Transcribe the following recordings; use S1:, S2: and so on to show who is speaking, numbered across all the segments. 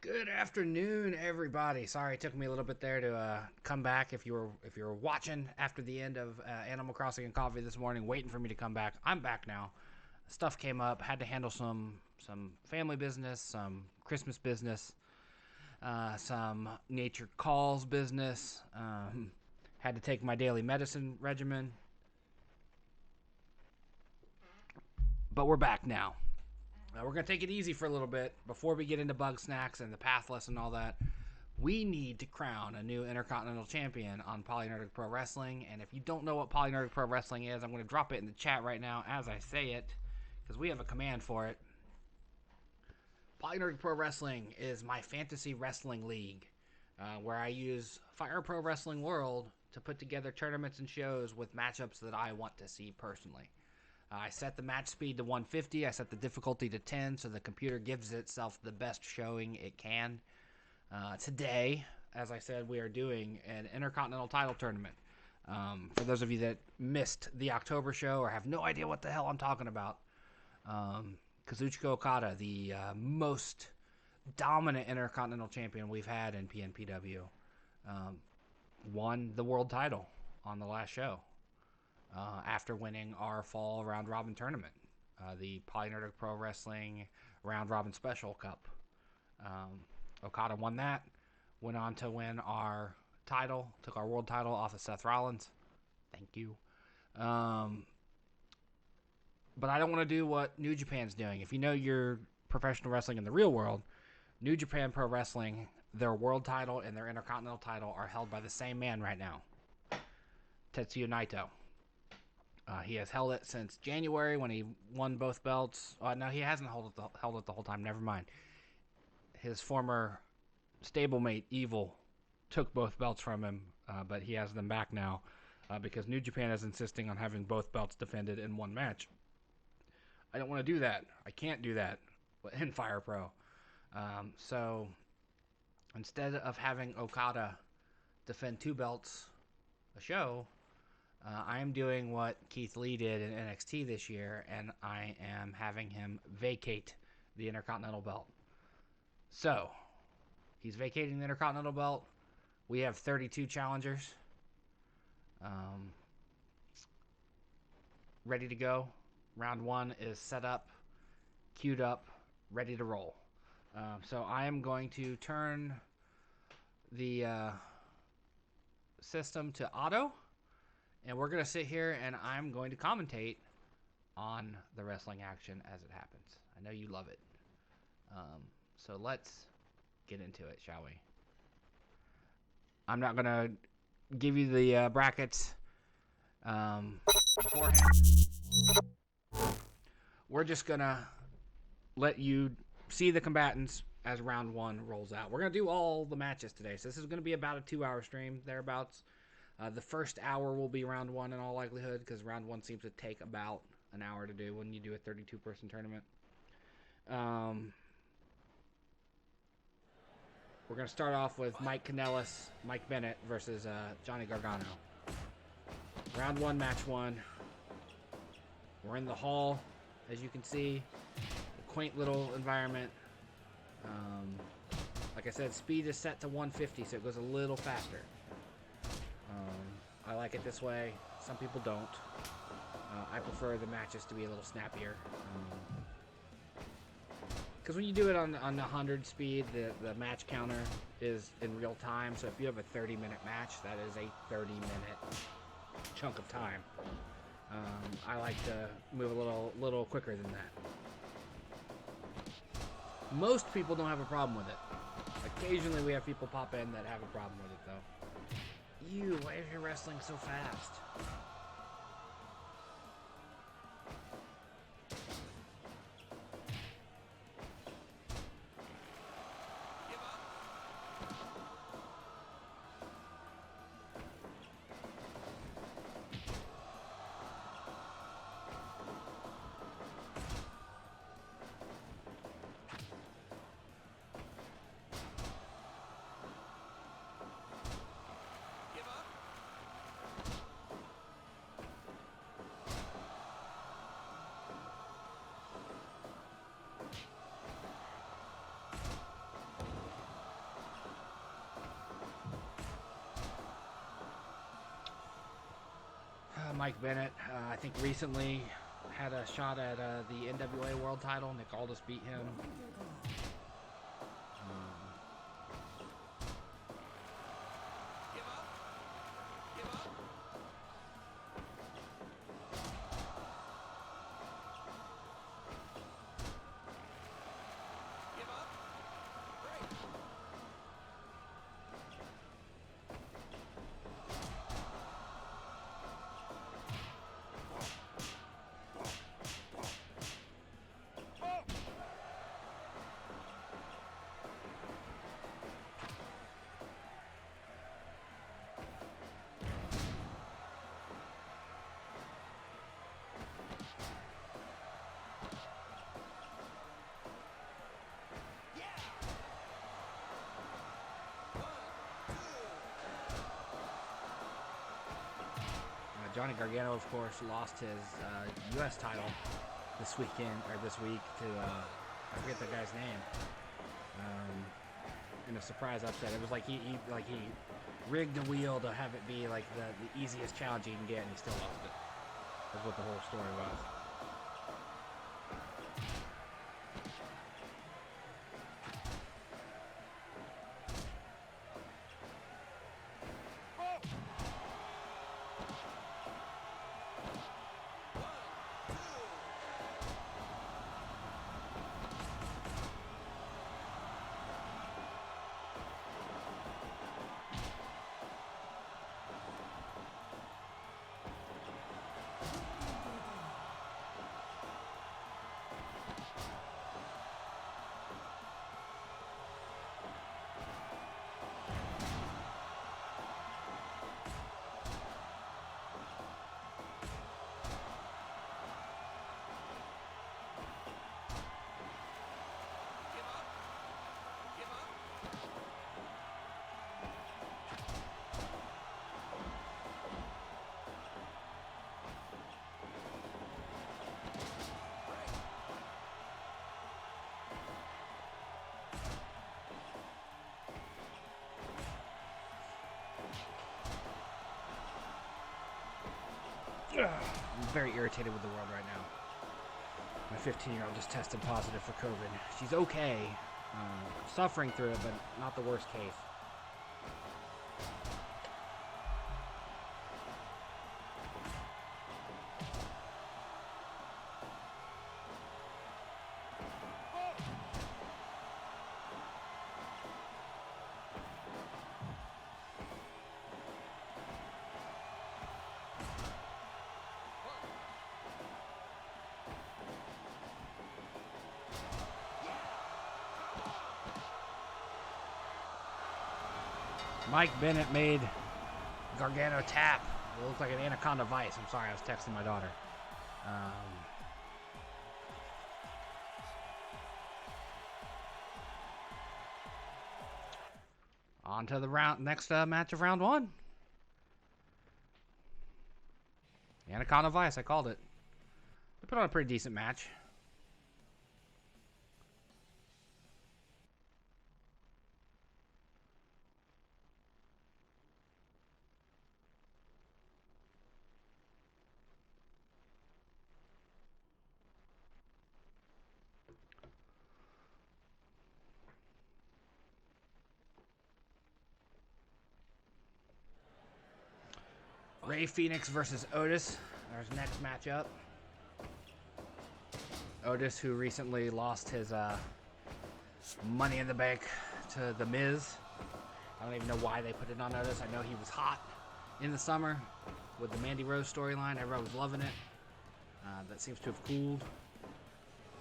S1: Good afternoon, everybody. Sorry it took me a little bit there to come back. If you were watching after the end of Animal Crossing and Coffee this morning, waiting for me to come back, I'm back now. Stuff came up, had to handle some family business, some Christmas business, some nature calls business. Had to take my daily medicine regimen, but we're back now. We're going to take it easy for a little bit before we get into bug snacks and the pathless and all that. We need to crown a new Intercontinental Champion on PolyNerdic Pro Wrestling. And if you don't know what PolyNerdic Pro Wrestling is, I'm going to drop it in the chat right now as I say it, because we have a command for it. PolyNerdic Pro Wrestling is my fantasy wrestling league, where I use Fire Pro Wrestling World to put together tournaments and shows with matchups that I want to see personally. I set the match speed to 150. I set the difficulty to 10, so the computer gives itself the best showing it can. Today, as I said, we are doing an Intercontinental title tournament. For those of you that missed the October show or have no idea what the hell I'm talking about, Kazuchika Okada, the most dominant Intercontinental champion we've had in PNPW, won the world title on the last show. After winning our fall round robin tournament, the PolyNerdic Pro Wrestling Round Robin Special Cup. Okada won that, went on to win our title, took our world title off of Seth Rollins. Thank you. But I don't want to do what New Japan's doing. If you know your professional wrestling in the real world, New Japan Pro Wrestling, their world title and their Intercontinental title are held by the same man right now, Tetsuya Naito. He has held it since January when he won both belts. No, he hasn't held it the whole time. Never mind. His former stablemate, Evil, took both belts from him, but he has them back now because New Japan is insisting on having both belts defended in one match. I don't want to do that. I can't do that in Fire Pro. So instead of having Okada defend two belts a show, I am doing what Keith Lee did in NXT this year, and I am having him vacate the Intercontinental belt. So, he's vacating the Intercontinental belt. We have 32 challengers ready to go. Round one is set up, queued up, ready to roll. So I am going to turn the system to auto. And we're going to sit here and I'm going to commentate on the wrestling action as it happens. I know you love it. So let's get into it, shall we? I'm not going to give you the brackets beforehand. We're just going to let you see the combatants as round one rolls out. We're going to do all the matches today. So this is going to be about a 2-hour stream, thereabouts. The first hour will be round one in all likelihood because round one seems to take about an hour to do when you do a 32-person tournament. We're going to start off with Mike Kanellis, Mike Bennett versus Johnny Gargano. Round one, match one. We're in the hall, as you can see. A quaint little environment. Like I said, speed is set to 150, so it goes a little faster. I like it this way. Some people don't. I prefer the matches to be a little snappier. Because when you do it on 100 speed, the match counter is in real time. So if you have a 30-minute match, that is a 30-minute chunk of time. I like to move a little quicker than that. Most people don't have a problem with it. Occasionally we have people pop in that have a problem with it, though. Why is your wrestling so fast? Mike Bennett, I think recently had a shot at the NWA World Title. Nick Aldis beat him. Johnny Gargano, of course, lost his U.S. title this week to I forget the guy's name. In a surprise upset. It was like he rigged the wheel to have it be like the easiest challenge he can get, and he still lost it. That's what the whole story was. I'm very irritated with the world right now. My 15-year-old just tested positive for COVID. She's okay, suffering through it, but not the worst case. Mike Bennett made Gargano tap. It looked like an anaconda vice. I'm sorry, I was texting my daughter. On to the next match of round one. Anaconda vice, I called it. They put on a pretty decent match. Rey Fénix versus Otis. There's next matchup. Otis, who recently lost his Money in the Bank to The Miz. I don't even know why they put it on Otis. I know he was hot in the summer with the Mandy Rose storyline. Everyone was loving it. That seems to have cooled.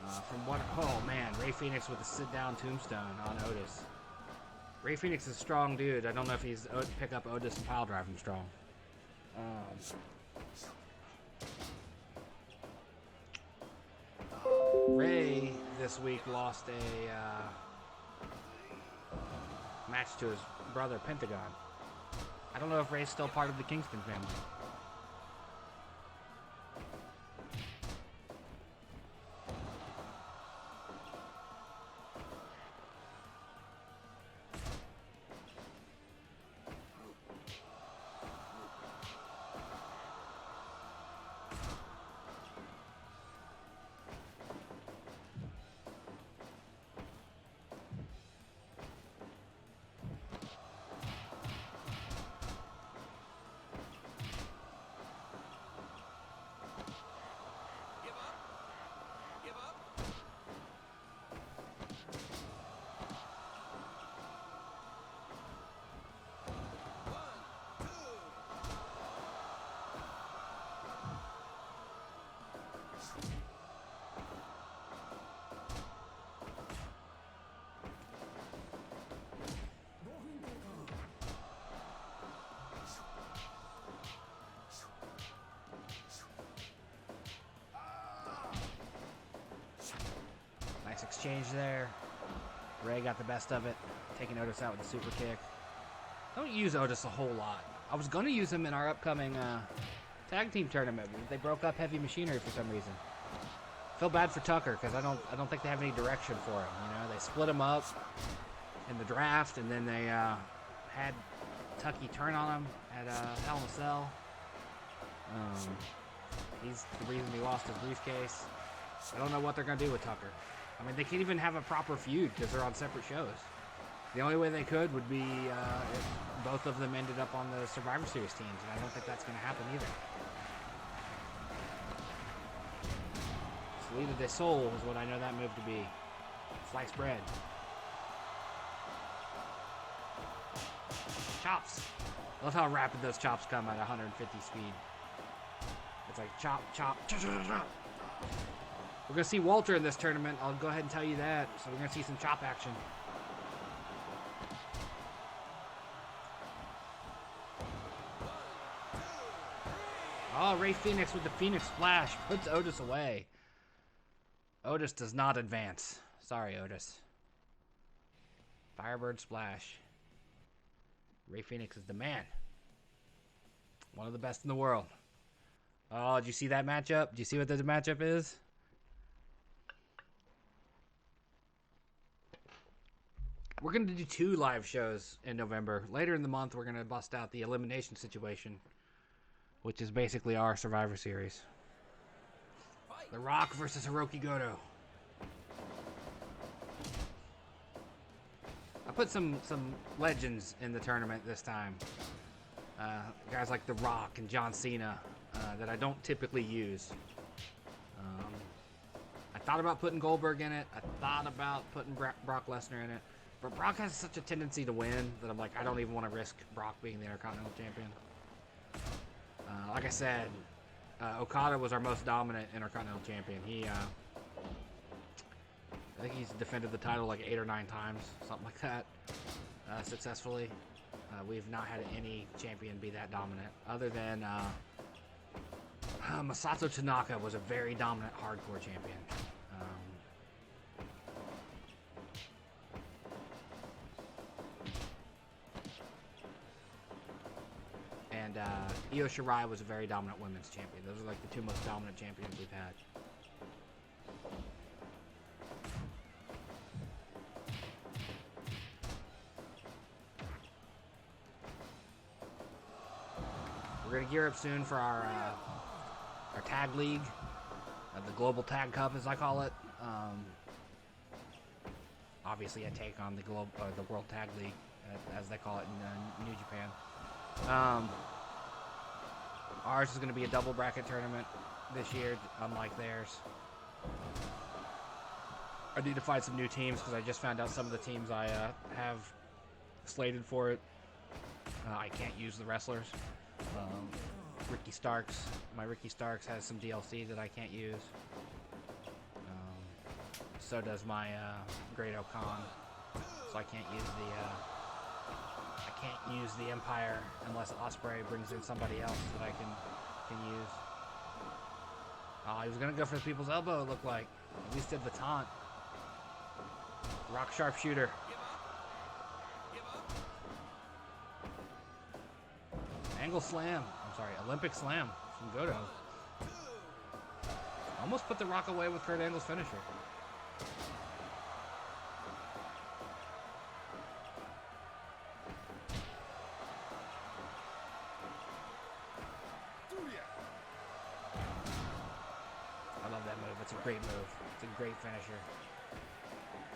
S1: Oh man, Rey Fénix with a sit-down tombstone on Otis. Rey Fénix is a strong dude. I don't know if he's pick up Otis and pile drive him strong. Rey this week lost a match to his brother Pentagon. I don't know if Rey's still part of the Kingston family. exchange there. Ray got the best of it, taking Otis out with a super kick. Don't use Otis a whole lot. I was going to use him in our upcoming tag team tournament, but they broke up Heavy Machinery for some reason. Feel bad for Tucker because I don't think they have any direction for him. You know, they split him up in the draft, and then they had Tucky turn on him at Hell in a Cell. He's the reason he lost his briefcase. I don't know what they're going to do with Tucker. I mean, they can't even have a proper feud because they're on separate shows. The only way they could would be if both of them ended up on the Survivor Series teams, and I don't think that's going to happen either. Salida de Sol is what I know that move to be. Sliced bread. Chops. I love how rapid those chops come at 150 speed. It's like chop, chop, chop, chop, chop. We're going to see Walter in this tournament. I'll go ahead and tell you that. So we're going to see some chop action. Oh, Ray Phoenix with the Phoenix Splash puts Otis away. Otis does not advance. Sorry, Otis. Firebird Splash. Ray Phoenix is the man. One of the best in the world. Oh, did you see that matchup? Do you see what the matchup is? We're going to do 2 live shows in November. Later in the month, we're going to bust out the elimination situation, which is basically our Survivor Series. The Rock versus Hiroki Goto. I put some legends in the tournament this time. Guys like The Rock and John Cena that I don't typically use. I thought about putting Goldberg in it. I thought about putting Brock Lesnar in it. But Brock has such a tendency to win that I'm like, I don't even want to risk Brock being the Intercontinental Champion. Like I said, Okada was our most dominant Intercontinental Champion. I think he's defended the title like 8 or 9 times, something like that, successfully. We've not had any champion be that dominant, other than Masato Tanaka was a very dominant hardcore champion. And Io Shirai was a very dominant women's champion. Those are like the 2 most dominant champions we've had. We're going to gear up soon for our tag league, the Global Tag Cup as I call it. Obviously I take on the World Tag League, as they call it in New Japan. Ours is going to be a double bracket tournament this year, unlike theirs. I need to find some new teams because I just found out some of the teams I have slated for it. I can't use the wrestlers. Ricky Starks, my Ricky Starks has some DLC that I can't use. So does my Great O'Khan. So I can't use the Empire unless Ospreay brings in somebody else that I can use. Oh, he was gonna go for the People's Elbow, it looked like. At least did the taunt. Rock Sharpshooter. Angle Slam. I'm sorry, Olympic Slam from Goto. Almost put the Rock away with Kurt Angle's finisher. I love that move. It's a great move. It's a great finisher.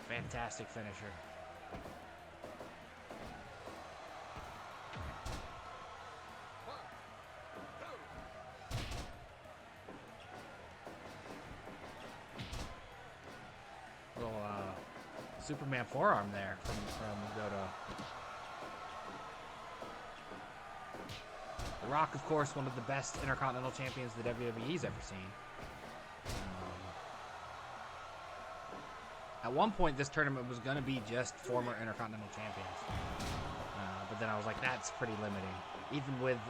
S1: Fantastic finisher. Superman forearm there from Goto. The Rock, of course, one of the best Intercontinental Champions the WWE's ever seen. At one point, this tournament was going to be just former Intercontinental Champions. But then I was like, that's pretty limiting. Even with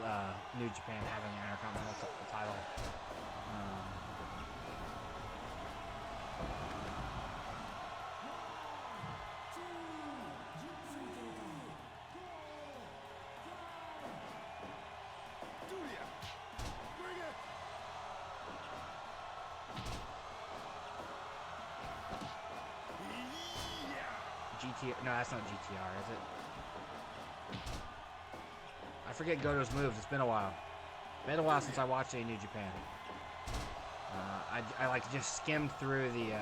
S1: New Japan having an Intercontinental title. GTR. No, that's not GTR, is it? I forget Goto's moves. It's been a while. Been a while since I watched a New Japan. I like just skimmed through the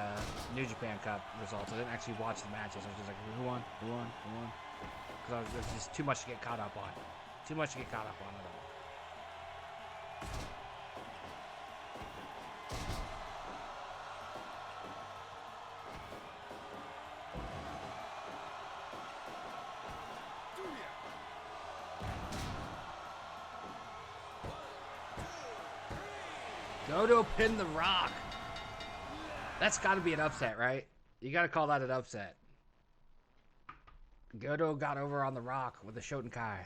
S1: New Japan Cup results. I didn't actually watch the matches. I was just like, who won? Who won? Who won? Because there's just too much to get caught up on. Too much to get caught up on at all. Goto pinned the Rock. That's got to be an upset, right? You got to call that an upset. Goto got over on the Rock with a Shotenkai.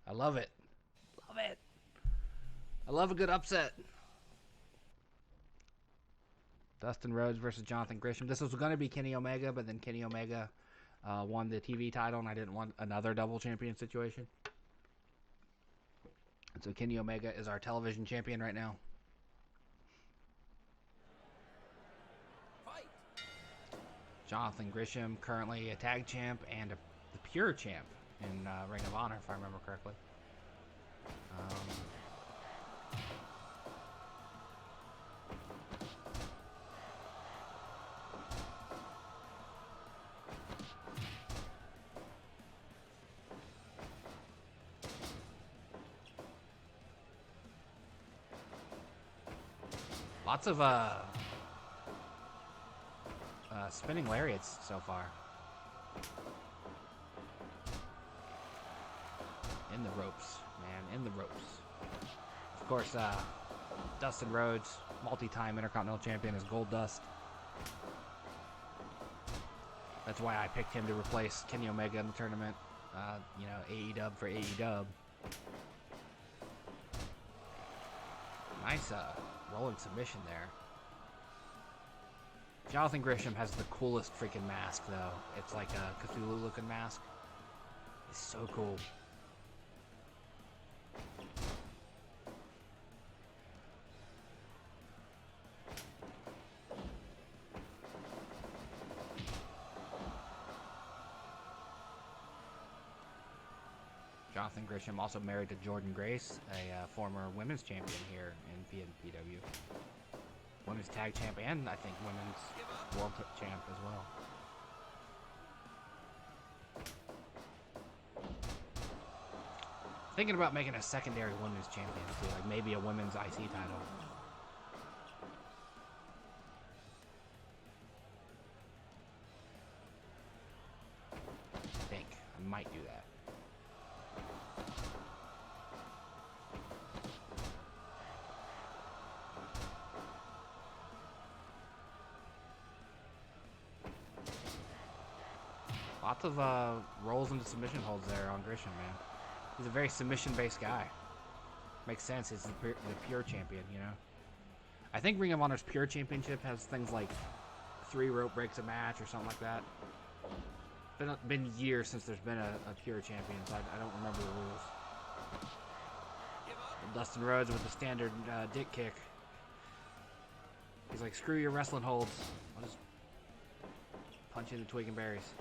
S1: I love it. Love it. I love a good upset. Dustin Rhodes versus Jonathan Gresham. This was going to be Kenny Omega, but then Kenny Omega won the TV title, and I didn't want another double champion situation. And so Kenny Omega is our television champion right now. Jonathan Gresham, currently a tag champ and the pure champ in Ring of Honor, if I remember correctly. Lots of spinning lariats so far. In the ropes, man, in the ropes. Of course, Dustin Rhodes, multi-time Intercontinental Champion, is Gold Dust. That's why I picked him to replace Kenny Omega in the tournament. You know, AEW for AEW. Nice rolling submission there. Jonathan Gresham has the coolest freaking mask, though. It's like a Cthulhu-looking mask. It's so cool. Jonathan Gresham also married to Jordan Grace, a former women's champion here in PNPW. Women's tag champ and I think women's world champ as well. Thinking about making a secondary women's champion too, like maybe a women's IC title. I think I might do that. Lots of rolls into submission holds there on Gresham, man. He's a very submission-based guy. Makes sense. He's the pure champion, you know. I think Ring of Honor's pure championship has things like 3 rope breaks a match or something like that. It's been years since there's been a pure champion, so I don't remember the rules. Dustin Rhodes with the standard dick kick. He's like, screw your wrestling holds. I'll just punch you in the twig and berries.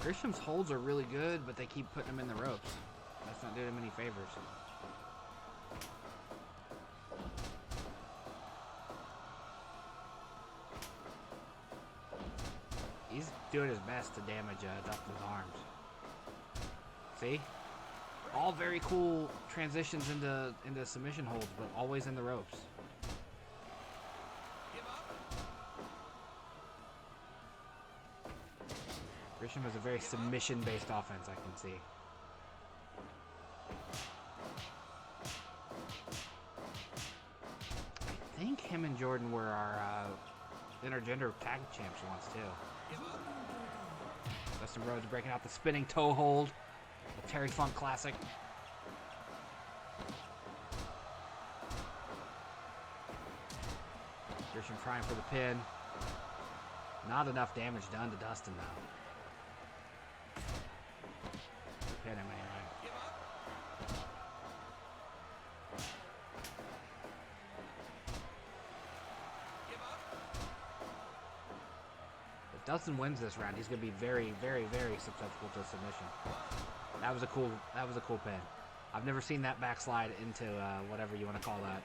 S1: Grisham's holds are really good, but they keep putting him in the ropes. That's not doing him any favors. He's doing his best to damage Dustin's arms. See? All very cool transitions into submission holds, but always in the ropes. Gresham has a very submission-based offense, I can see. I think him and Jordan were our intergender tag champs once, too. Dustin Rhodes breaking out the spinning toe hold. A Terry Funk classic. Gresham trying for the pin. Not enough damage done to Dustin, though. Pin him anyway. If Dustin wins this round, he's gonna be very, very, very susceptible to submission. That was a cool pin. I've never seen that backslide into whatever you want to call that.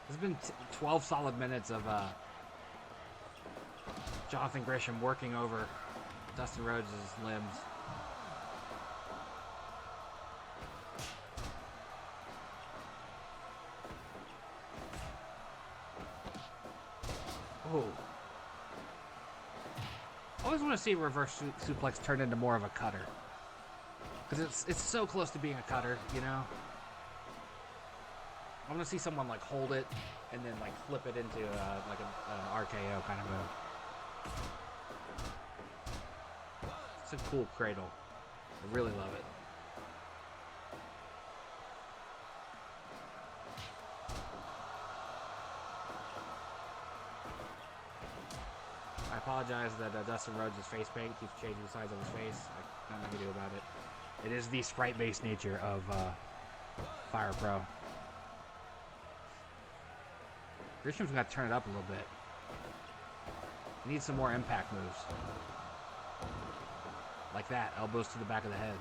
S1: It's been 12 solid minutes of Jonathan Gresham working over Dustin Rhodes' limbs. Oh. I always want to see a reverse suplex turn into more of a cutter. Because it's so close to being a cutter, you know? I want to see someone like hold it and then like flip it into like an RKO kind of move. It's a cool cradle. I really love it. I apologize that Dustin Rhodes' face paint keeps changing the size of his face. I don't know what to do about it. It is the sprite-based nature of Fire Pro. Grisham's got to turn it up a little bit. He needs some more impact moves. Like that, elbows to the back of the head.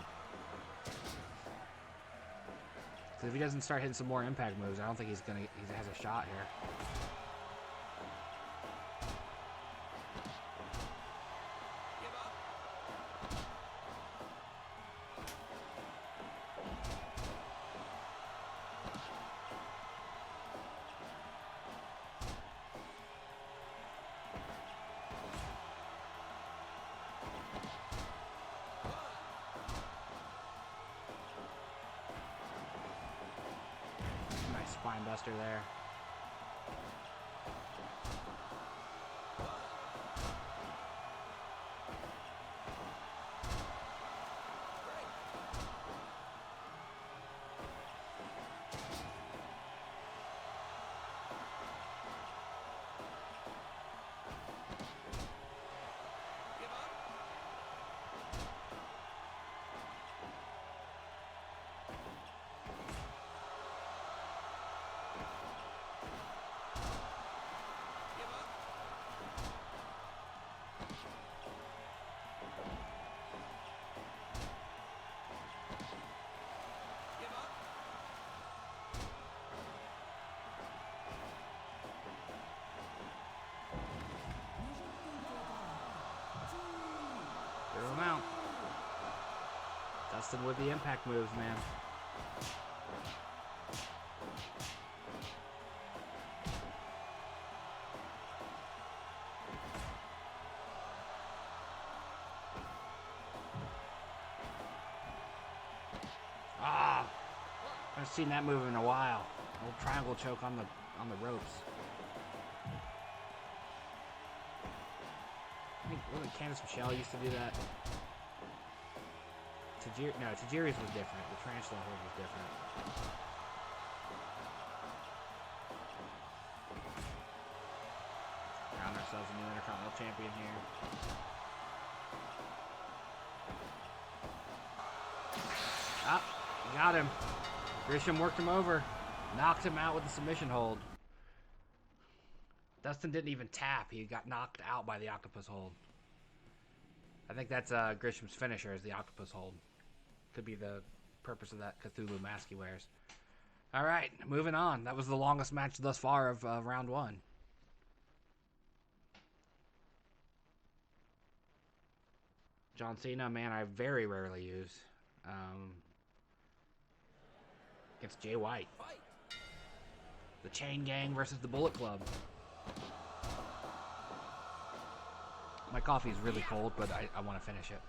S1: So if he doesn't start hitting some more impact moves, I don't think he has a shot here. Spine buster there. Throw him out. Dustin with the impact moves, man. Ah, I haven't seen that move in a while. Old triangle choke on the ropes. I think wasn't Candice Michelle used to do that. Tajiri's was different. The tarantula hold was different. Crown ourselves a new Intercontinental Champion here. Ah, got him. Grisham worked him over. Knocked him out with the submission hold. Dustin didn't even tap. He got knocked out by the octopus hold. I think that's Grisham's finisher is the octopus hold. Could be the purpose of that Cthulhu mask he wears. All right, moving on. That was the longest match thus far of round one. John Cena, man, I very rarely use. Against Jay White. The Chain Gang versus the Bullet Club. My coffee is really cold, but I want to finish it.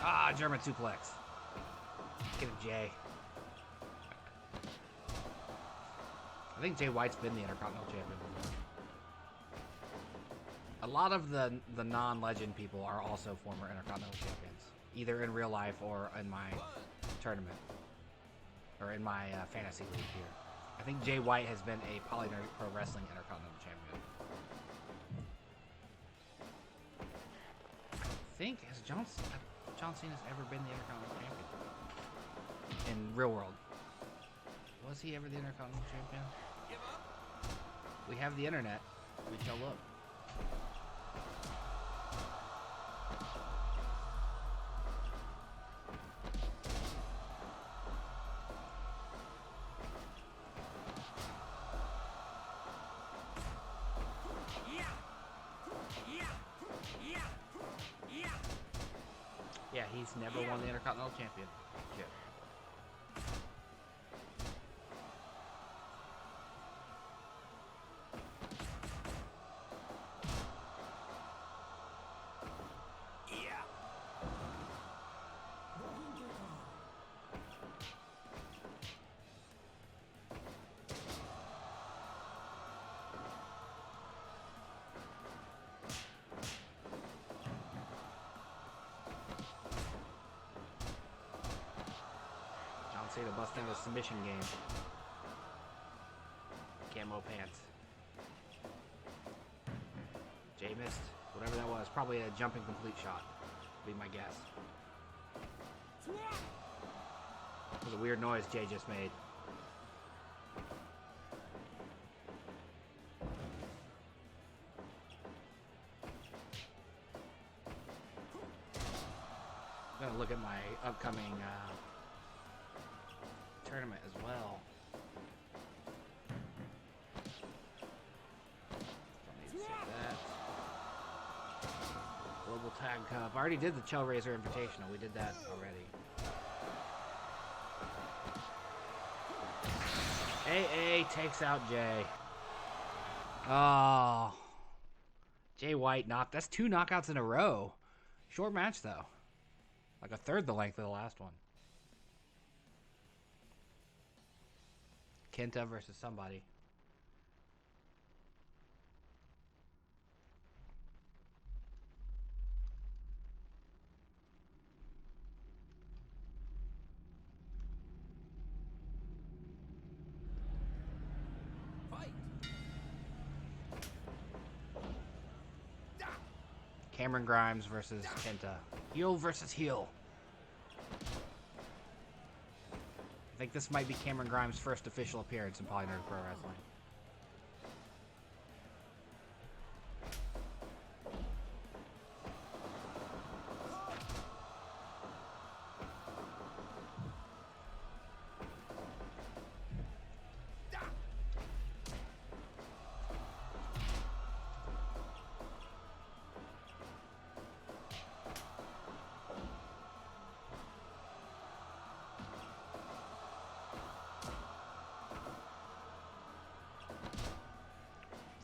S1: Ah, German suplex. Get him, Jay. I think Jay White's been the Intercontinental Champion before. A lot of the non-legend people are also former Intercontinental Champions, either in real life or in my tournament. or in my fantasy league here. I think Jay White has been a PolyNerdic Pro Wrestling Intercontinental Champion. I think has John Cena's ever been the Intercontinental Champion in real world? Was he ever the Intercontinental Champion? We have the internet. We shall look. Yeah, he's never won the Intercontinental Championship. Cena busting the submission game. Camo pants. Jay missed. Whatever that was. Probably a jumping complete shot. Would be my guess. It was a weird noise Jay just made. I'm gonna look at my upcoming tournament as well. Don't need to see that. Global Tag Cup. I already did the Trailblazer Invitational. We did that already. AA takes out Jay. Oh. Jay White knocked. That's 2 knockouts in a row. Short match though. Like a third the length of the last one. Kenta versus somebody. Fight. Cameron Grimes versus Kenta. Heel versus heel. I think this might be Cameron Grimes' first official appearance in PolyNerdic Pro Wrestling.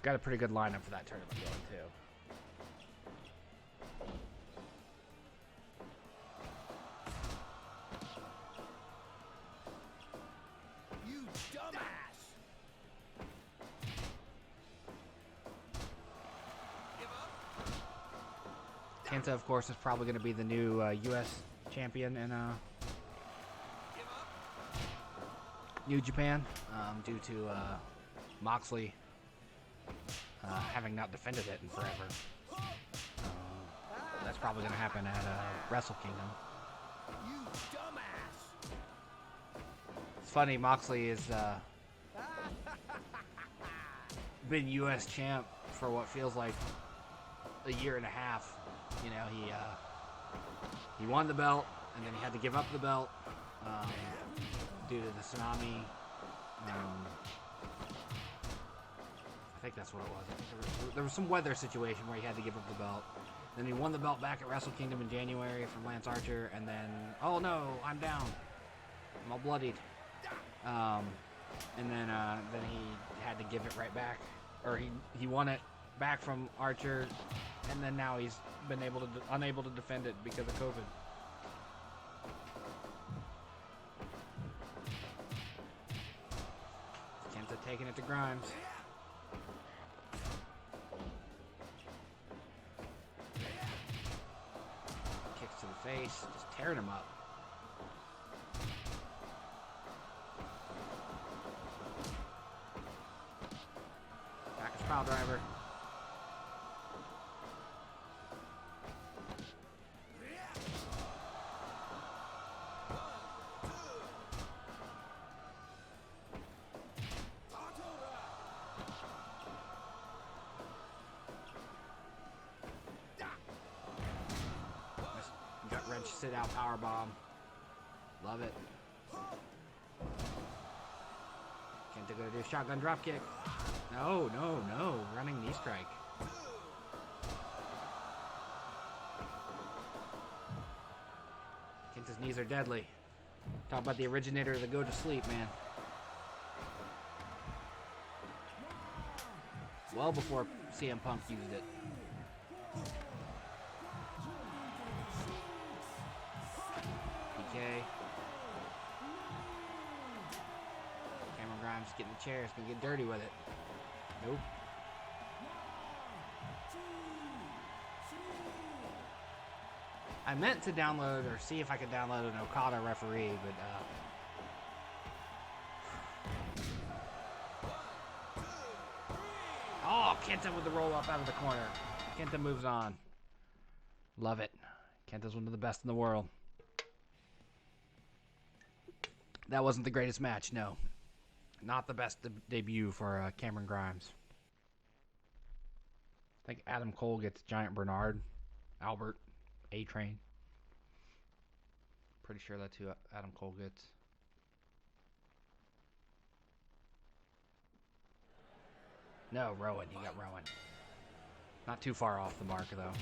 S1: Got a pretty good lineup for that tournament going too. You dumbass! Kenta, of course, is probably going to be the new U.S. champion in New Japan, due to Moxley having not defended it in forever. That's probably going to happen at Wrestle Kingdom. You dumbass! It's funny, Moxley has been U.S. champ for what feels like a year and a half. You know, he won the belt, and then he had to give up the belt due to the tsunami. I think that's what it was. I think there was some weather situation where he had to give up the belt. Then he won the belt back at Wrestle Kingdom in January from Lance Archer, and then, oh no, I'm down. I'm all bloodied. And then he had to give it right back, or he won it back from Archer, and then now he's been unable to defend it because of COVID. Kenta taking it to Grimes. Kicks to the face, just tearing him up. Pile driver. Gut wrench, sit out, power bomb. Love it. Kenta gonna do a shotgun drop kick. No, no, no. Running knee strike. Kenta's knees are deadly. Talk about the originator of the go to sleep, man. Well before CM Punk used it. PK. Cameron Grimes getting the chair. It's gonna get dirty with it. Nope. I meant to download or see if I could download an Okada referee, but oh, Kenta with the roll up out of the corner. Kenta moves on. Love it. Kenta's one of the best in the world. That wasn't the greatest match, no. Not the best debut for Cameron Grimes. I think Adam Cole gets Giant Bernard. Albert. A-Train. Pretty sure that's who Adam Cole gets. No, Rowan. You got Rowan. Not too far off the mark, though.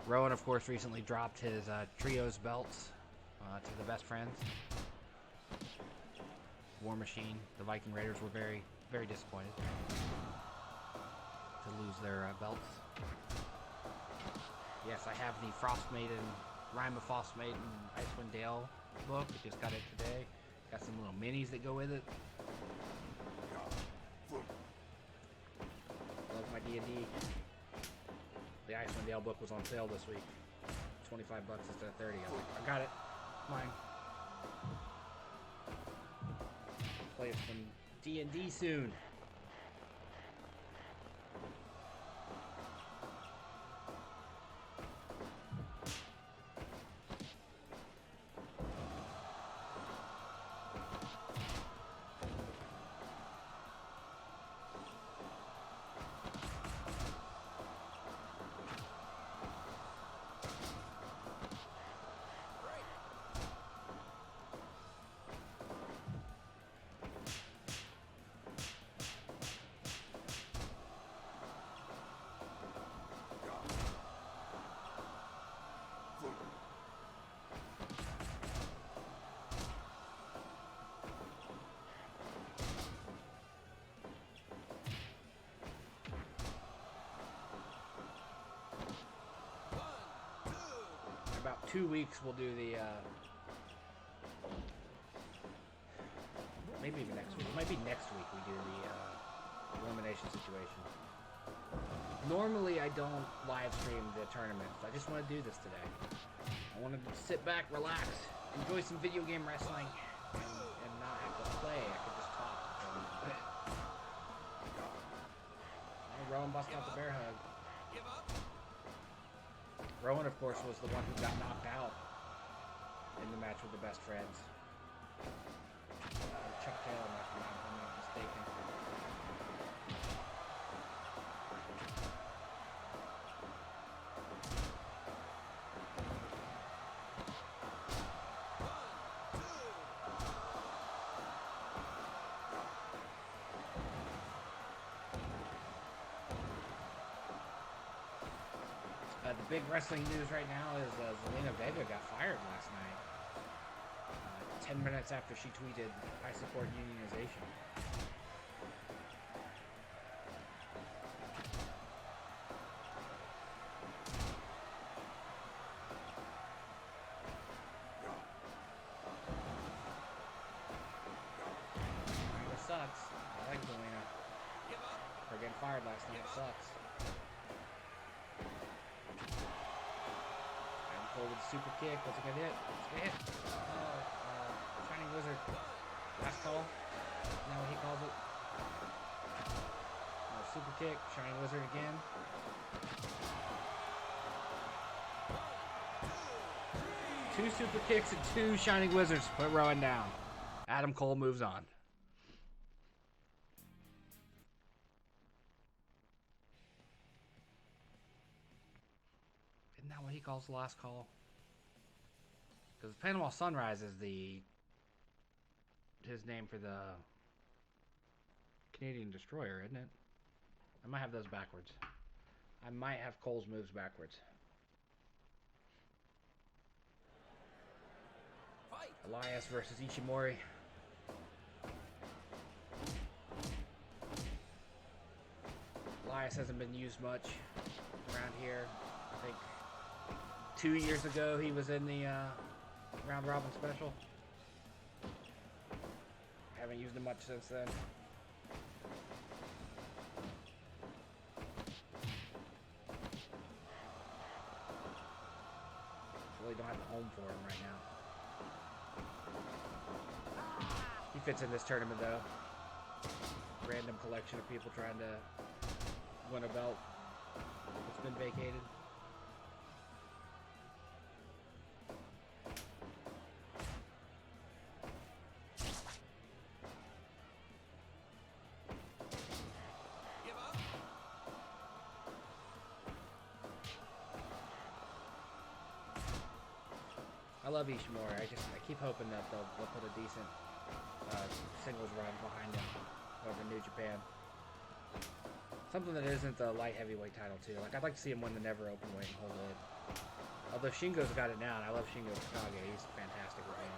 S1: Rowan, of course, recently dropped his trios belts to the Best Friends. War Machine. The Viking Raiders were very, very disappointed to lose their belts. Yes, I have the Frost Maiden, Rhyme of Frost Maiden, Icewind Dale book. I just got it today. Got some little minis that go with it. Love my D&D. The Icewind Dale book was on sale this week. $25 instead of 30. I was like, I got it. Mine. Play some D&D soon. About 2 weeks we'll do the maybe even next week. It might be next week we do the elimination situation. Normally I don't live stream the tournaments. I just want to do this today. I wanted to sit back, relax, enjoy some video game wrestling, and not have to play. I could just talk for a little bit. Rowan busting out the bear hug. Rowan, of course, was the one who got knocked out in the match with the Best Friends. Chuck Taylor, if I'm not mistaken. The big wrestling news right now is Zelina Vega got fired last night. 10 minutes after she tweeted, "I support unionization." It sucks. I like Zelina. Her getting fired last night sucks. With a super kick, what's it gonna hit? It's gonna hit. Oh, Shining Wizard. Last call. Now what he calls it. Super kick, Shining Wizard again. Two super kicks and two Shining Wizards put Rowan down. Adam Cole moves on. Isn't that what he calls the last call? Because Panama Sunrise is his name for the Canadian Destroyer, isn't it? I might have those backwards. I might have Cole's moves backwards. Fight. Elias versus Ishimori. Elias hasn't been used much around here. I think 2 years ago he was in the round robin special. Haven't used him much since then. Really don't have a home for him right now. He fits in this tournament though. Random collection of people trying to win a belt that's been vacated. I love Ishimori. I keep hoping that they'll put a decent singles run behind him over New Japan. Something that isn't the light heavyweight title too. Like I'd like to see him win the never open weight and hold it. Although Shingo's got it now, and I love Shingo Takagi. He's fantastic with him.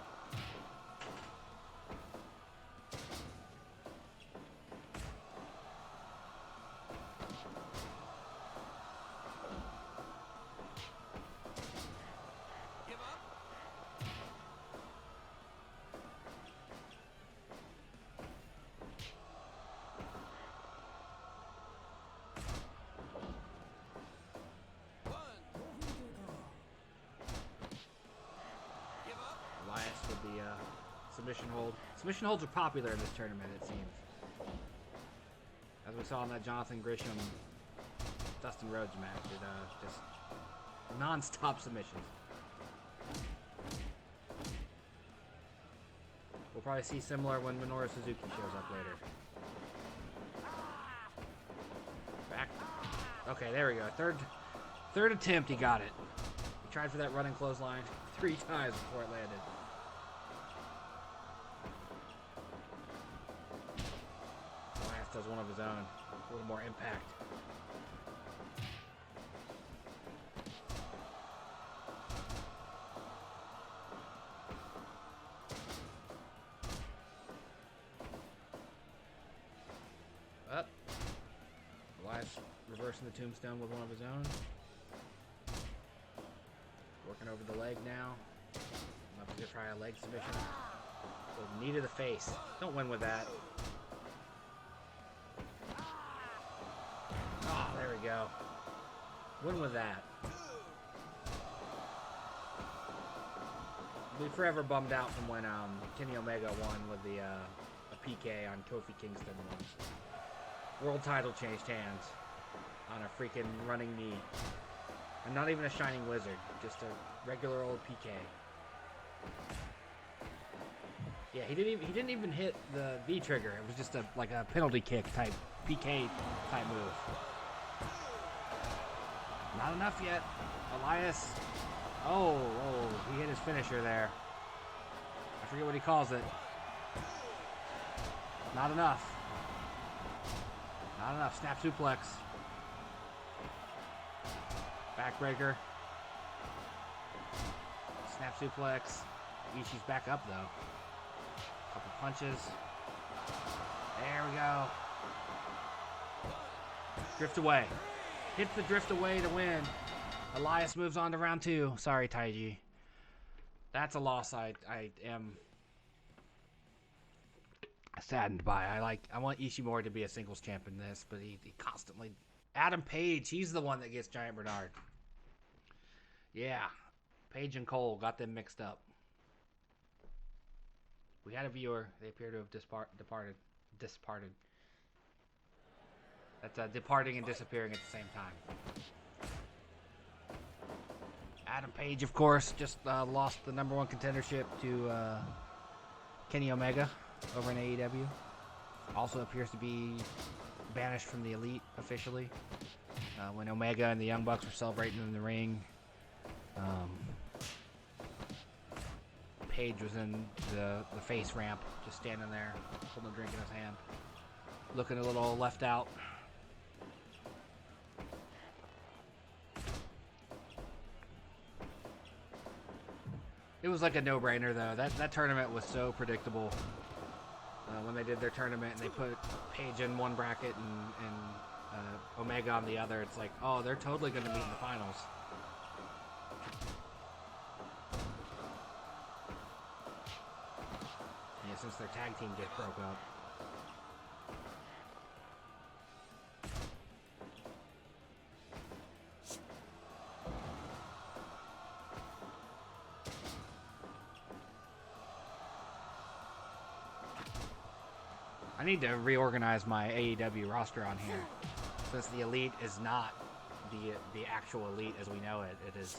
S1: With the submission hold. Submission holds are popular in this tournament, it seems. As we saw in that Jonathan Grisham Dustin Rhodes match, just non-stop submissions. We'll probably see similar when Minoru Suzuki shows up later. Back. Okay, there we go. Third attempt, he got it. He tried for that running clothesline 3 times before it landed. Does one of his own. A little more impact. Up. Elias reversing the tombstone with one of his own. Working over the leg now. I'm going to try a leg submission. With knee to the face. Don't win with that. Go. Win with that. I'll be forever bummed out from when Kenny Omega won with a PK on Kofi Kingston once. World title changed hands on a freaking running knee. And not even a Shining Wizard, just a regular old PK. Yeah, he didn't even hit the V trigger. It was just like a penalty kick type PK type move. Not enough yet. Elias. Oh, he hit his finisher there. I forget what he calls it. Not enough. Not enough. Snap suplex. Backbreaker. Snap suplex. Ishii's back up though. Couple punches. There we go. Drift away. Hits the drift away to win. Elias moves on to round 2. Sorry, Taiji. That's a loss I am saddened by. I want Ishimori to be a singles champ in this, but he constantly... Adam Page, he's the one that gets Giant Bernard. Yeah. Page and Cole got them mixed up. We had a viewer. They appear to have disparted. That's departing and disappearing at the same time. Adam Page, of course, just lost the #1 contendership to Kenny Omega over in AEW. Also appears to be banished from the Elite officially. When Omega and the Young Bucks were celebrating in the ring, Page was in the face ramp, just standing there, holding a drink in his hand, looking a little left out. It was like a no-brainer, though. That tournament was so predictable. When they did their tournament and they put Page in one bracket and Omega on the other, it's like, oh, they're totally going to meet in the finals. Yeah, since their tag team just broke up. I need to reorganize my AEW roster on here, since the Elite is not the actual Elite as we know it. It is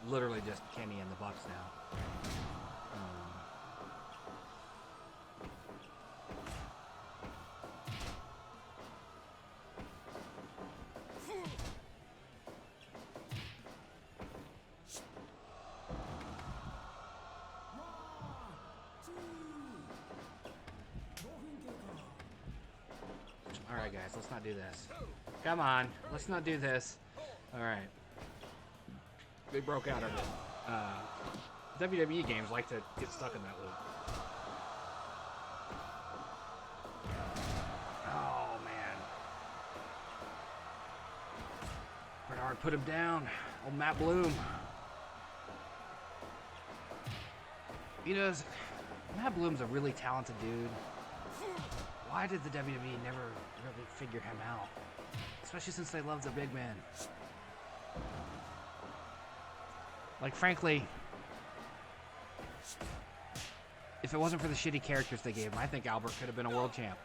S1: literally just Kenny and the Bucks now. Alright guys, let's not do this. Come on, let's not do this. Alright. They broke out of it. WWE games like to get stuck in that loop. Oh man. Bernard put him down. Old Matt Bloom. You know, Matt Bloom's a really talented dude. Why did the WWE never really figure him out? Especially since they love the big man. Like, frankly, if it wasn't for the shitty characters they gave him, I think Albert could have been a world champ.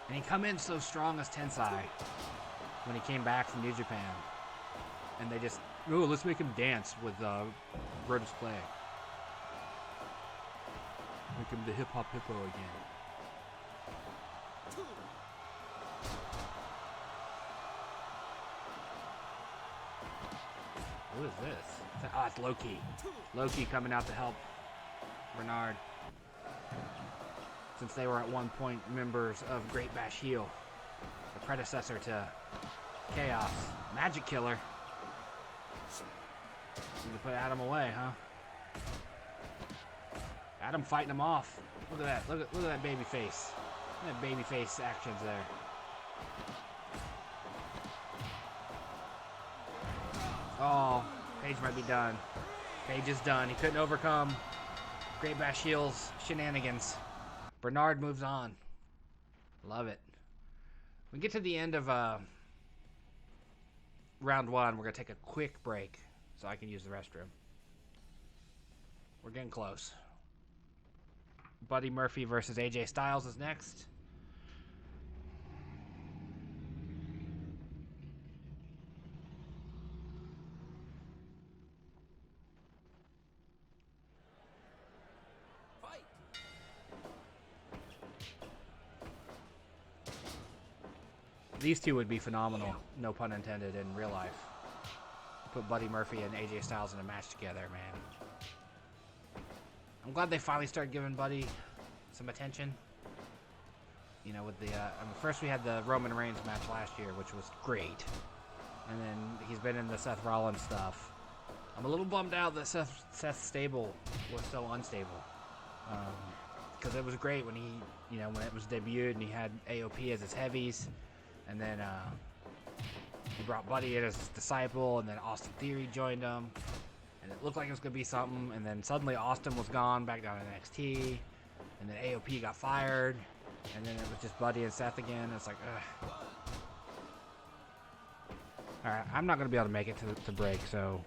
S1: And he come in so strong as Tensai when he came back from New Japan. And they just, oh, let's make him dance with Brodus Clay. Make him the hip-hop hippo again. Who is this? Oh, it's Loki. Loki coming out to help Bernard. Since they were at one point members of Great Bash Heel, the predecessor to Chaos. Magic Killer. Need to put Adam away, huh? Adam fighting him off. Look at that. Look at that baby face. Look at that baby face actions there. Oh, Page might be done. Page is done. He couldn't overcome Great Bash Heel's shenanigans. Bernard moves on. Love it. When we get to the end of round one, we're going to take a quick break so I can use the restroom. We're getting close. Buddy Murphy versus AJ Styles is next. Fight. These two would be phenomenal, no pun intended, in real life. Put Buddy Murphy and AJ Styles in a match together, man. I'm glad they finally started giving Buddy some attention. You know, with the first we had the Roman Reigns match last year, which was great, and then he's been in the Seth Rollins stuff. I'm a little bummed out that Seth's stable was so unstable, because it was great when when it was debuted and he had AOP as his heavies, and then he brought Buddy in as his disciple, and then Austin Theory joined him. And it looked like it was going to be something, and then suddenly Austin was gone back down to NXT, and then AOP got fired, and then it was just Buddy and Seth again. It's like, ugh. Alright, I'm not going to be able to make it to break, so...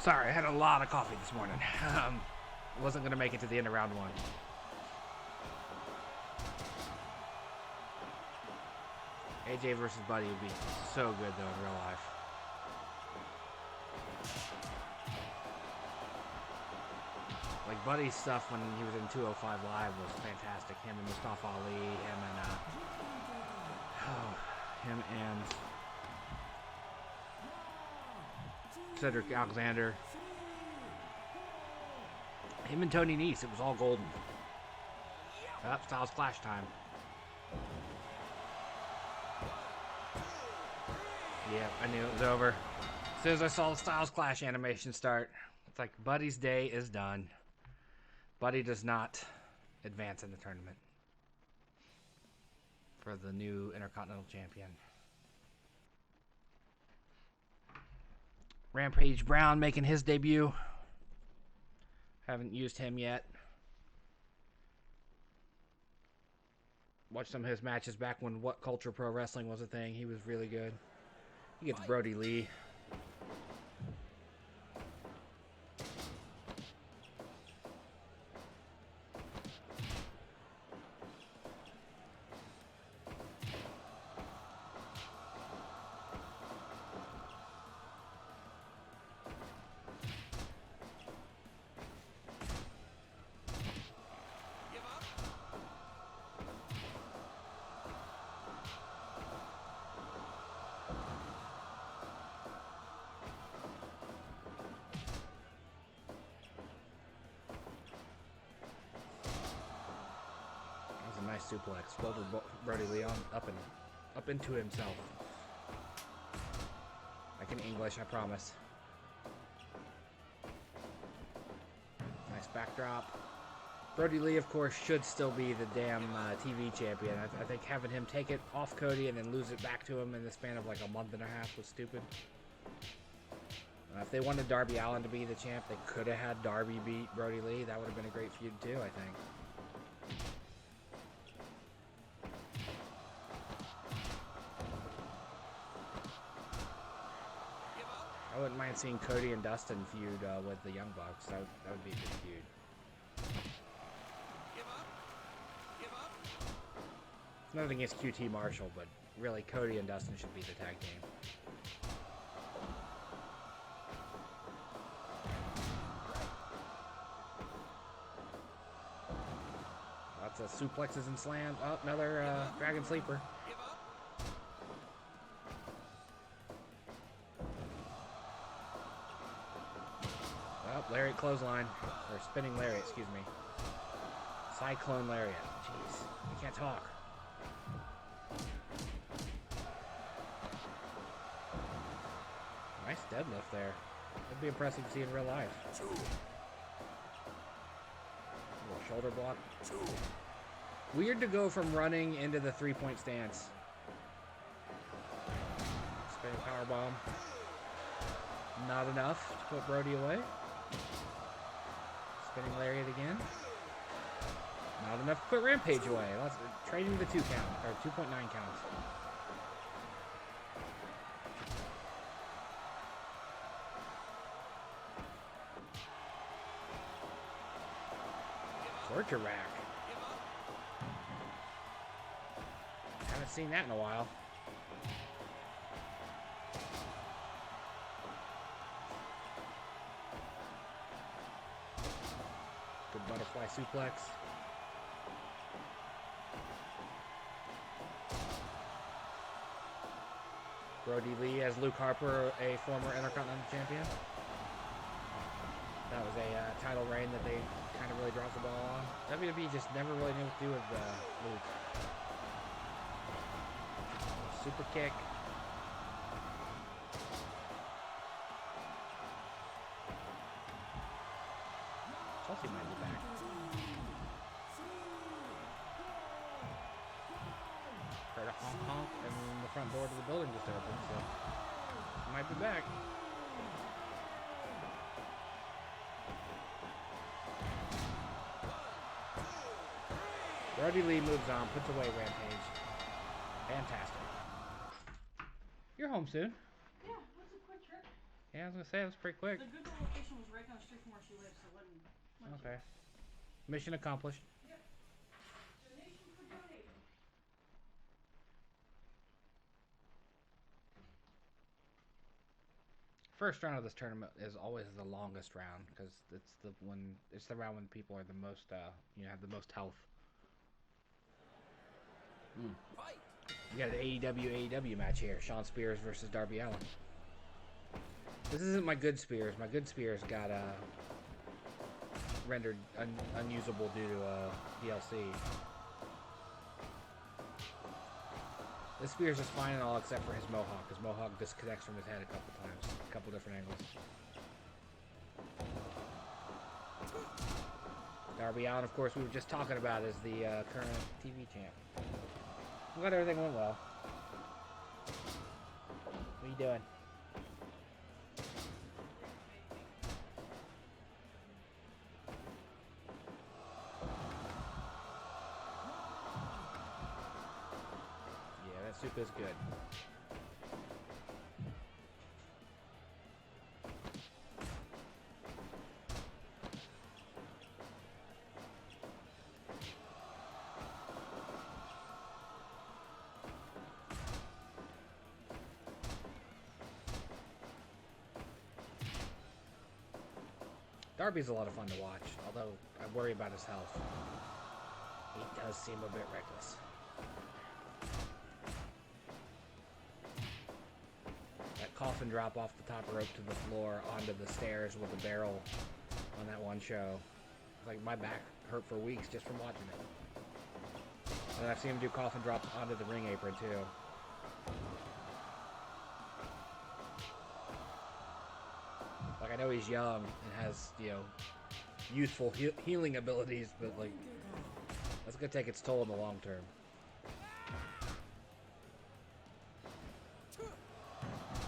S1: Sorry, I had a lot of coffee this morning. Wasn't going to make it to the end of round 1. AJ versus Buddy would be so good, though, in real life. Like, Buddy's stuff when he was in 205 Live was fantastic. Him and Mustafa Ali, him and Cedric Alexander. Him and Tony Nese, it was all golden. Up, Styles Clash time. Yep, I knew it was over. As soon as I saw the Styles Clash animation start, it's like Buddy's day is done. Buddy does not advance in the tournament for the new Intercontinental Champion. Rampage Brown making his debut. Haven't used him yet. Watched some of his matches back when What Culture Pro Wrestling was a thing. He was really good. He gets Brody Lee. Nice suplex. Folded Brody Lee on up into himself. Like in English, I promise. Nice backdrop. Brody Lee, of course, should still be the damn TV champion. I think having him take it off Cody and then lose it back to him in the span of like a month and a half was stupid. If they wanted Darby Allin to be the champ, they could have had Darby beat Brody Lee. That would have been a great feud too, I think. I wouldn't mind seeing Cody and Dustin feud with the Young Bucks. That would be a good feud. Nothing against QT Marshall, but really Cody and Dustin should be the tag team. Lots of suplexes and slams. Oh, another Dragon Sleeper. Lariat clothesline, or spinning lariat, excuse me. Cyclone lariat. Jeez, I can't talk. Nice deadlift there. That'd be impressive to see in real life. A little shoulder block. Weird to go from running into the 3-point stance. Spinning powerbomb. Not enough to put Brody away. Spinning lariat again. Not enough to put Rampage away. Let's trading the 2 count, or 2.9 counts. Torture rack. Haven't seen that in a while. Good butterfly suplex. Brody Lee as Luke Harper, a former Intercontinental Champion. That was a title reign that they kind of really dropped the ball on. WWE just never really knew what to do with Luke. Super kick. Chelsea might be back. Heard a honk honk and the front door to the building just opened, so she might be back. Brody Lee moves on, puts away Rampage. Fantastic. You're home soon.
S2: Yeah, what's a quick trip?
S1: Yeah, I was gonna say it was pretty quick.
S2: The Google location was right down the street from where she lives, so it wasn't
S1: Okay. Mission accomplished.
S2: Yep. Donation for donating.
S1: First round of this tournament is always the longest round because it's the round when people are the most have the most health. We got an AEW match here. Sean Spears versus Darby Allin. This isn't my good Spears. My good Spears got rendered unusable due to DLC. This Spears is fine and all except for his mohawk. His mohawk disconnects from his head a couple times. A couple different angles. Darby Allin, of course, we were just talking about, is the current TV champ. I'm glad everything went well. What are you doing? Yeah, that soup is good. Darby's a lot of fun to watch, although I worry about his health. He does seem a bit reckless. That coffin drop off the top rope to the floor onto the stairs with a barrel on that one show. Like, my back hurt for weeks just from watching it. And I've seen him do coffin drops onto the ring apron too. Like, I know he's young and has, youthful healing abilities, but, like, that's gonna take its toll in the long term.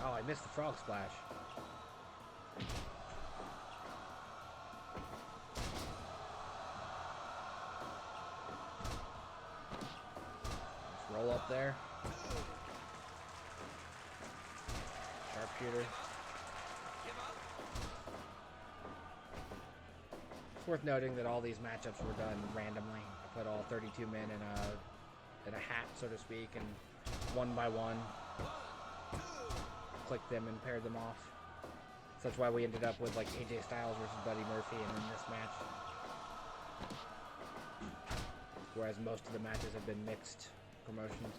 S1: Oh, I missed the frog splash. Let's roll up there. Sharpshooter. It's worth noting that all these matchups were done randomly. I put all 32 men in a hat, so to speak, and one by one clicked them and paired them off. So that's why we ended up with like AJ Styles versus Buddy Murphy and in this match. Whereas most of the matches have been mixed promotions.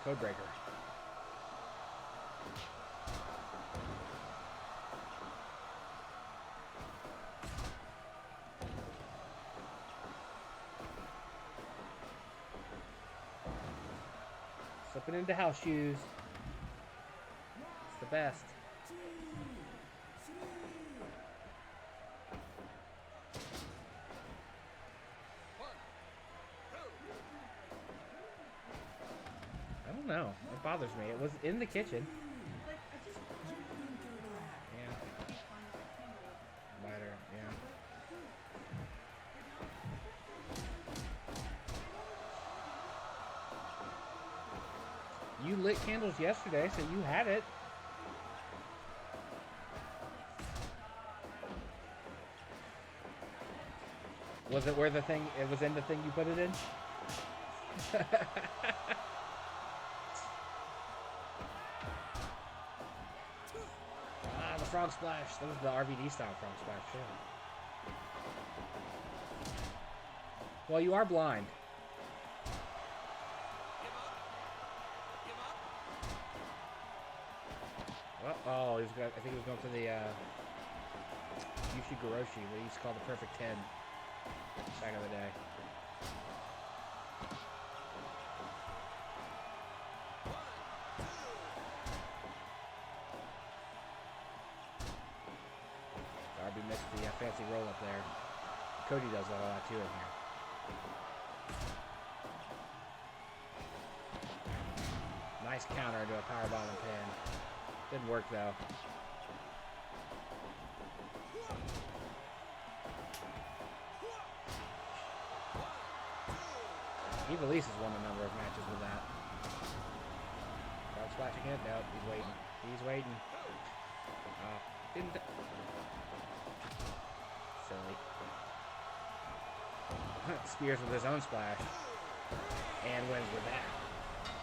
S1: Codebreaker. Slipping into house shoes. It's the best. I don't know. It bothers me. It was in the kitchen. Yeah. Lighter, yeah. You lit candles yesterday, so you had it. Was it where the thing, it was in the thing you put it in? Ah, the frog splash. That was the RVD style frog splash, too. Well, you are blind. Well, oh, I think he was going for the Yushigoroshi, what he used to call the perfect 10 back in the day. Darby missed the fancy roll up there. Cody does that a lot too in here. Nice counter into a powerbomb and pin. Didn't work though. Evilise has won a number of matches with that. Dog splash again? Nope, he's waiting. He's waiting. Didn't. Silly. Spears with his own splash. And wins with that.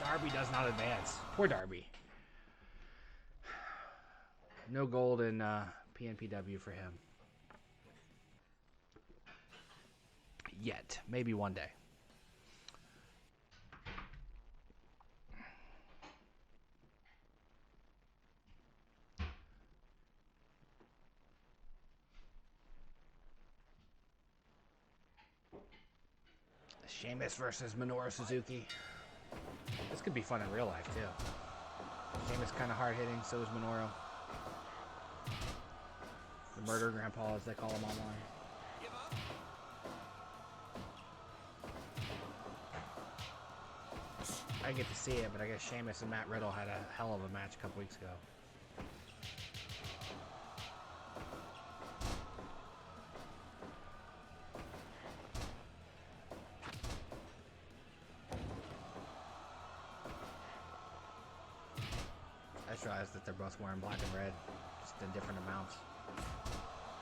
S1: Darby does not advance. Poor Darby. No gold in PNPW for him. Yet. Maybe one day. Sheamus versus Minoru Suzuki. This could be fun in real life, too. Sheamus kind of hard-hitting, so is Minoru. The murder grandpa, as they call him online. I didn't get to see it, but I guess Sheamus and Matt Riddle had a hell of a match a couple weeks ago. I just realized that they're both wearing black and red, just in different amounts.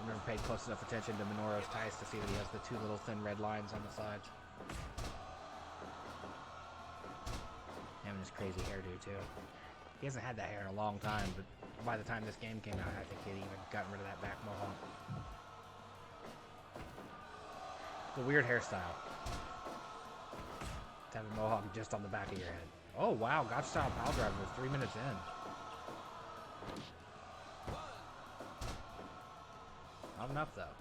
S1: I've never paid close enough attention to Minoru's ties to see that he has the two little thin red lines on the sides. Him and his crazy hairdo, too. He hasn't had that hair in a long time, but by the time this game came out, I think he'd even gotten rid of that back mohawk. It's a weird hairstyle. To have a mohawk just on the back of your head. Oh, wow. Gotch style pile driver 3 minutes in. Not enough, though.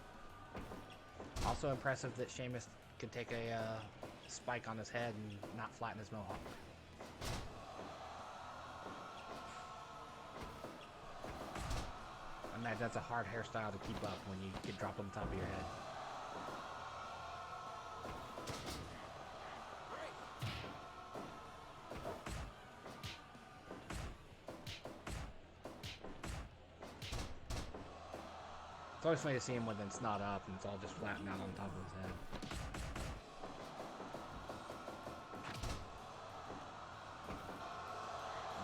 S1: Also impressive that Sheamus could take a spike on his head and not flatten his mohawk. I imagine that's a hard hairstyle to keep up when you get dropped on the top of your head. It's always funny to see him when it's not up and it's all just flattened out on top of his head.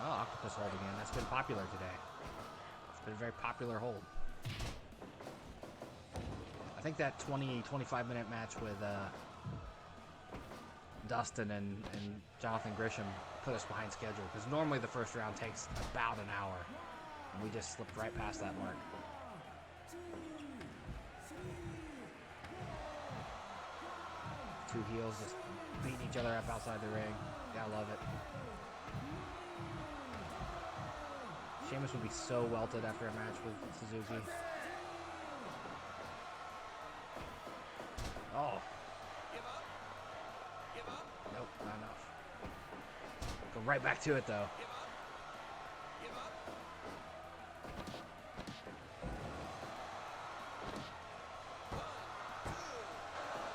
S1: Oh, octopus hold again. That's been popular today. It's been a very popular hold. I think that 20-25 minute match with Dustin and Jonathan Grisham put us behind schedule because normally the first round takes about an hour and we just slipped right past that mark. Two heels just beating each other up outside the ring. Yeah, I love it. Sheamus would be so welted after a match with Suzuki. Oh. Nope, not enough. Go right back to it, though.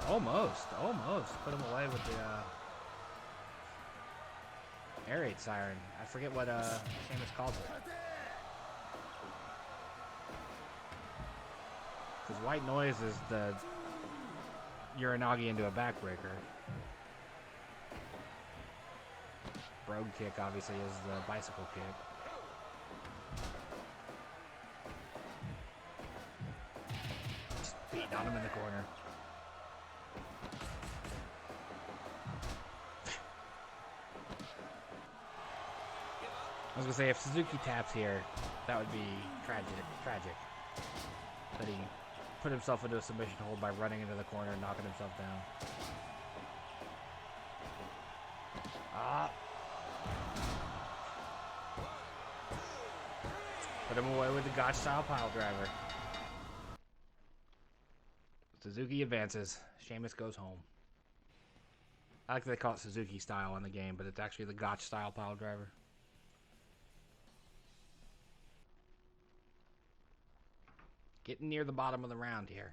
S1: Almost. Put him away with the air raid siren. I forget what Sheamus calls it. Because white noise is the Uranagi into a backbreaker. Brogue kick obviously is the bicycle kick. Just beating on him in the corner. I was gonna say, if Suzuki taps here, that would be tragic. But he put himself into a submission hold by running into the corner and knocking himself down. Put him away with the Gotch style pile driver. Suzuki advances. Sheamus goes home. I like that they call it Suzuki style in the game, but it's actually the Gotch style pile driver. Getting near the bottom of the round here.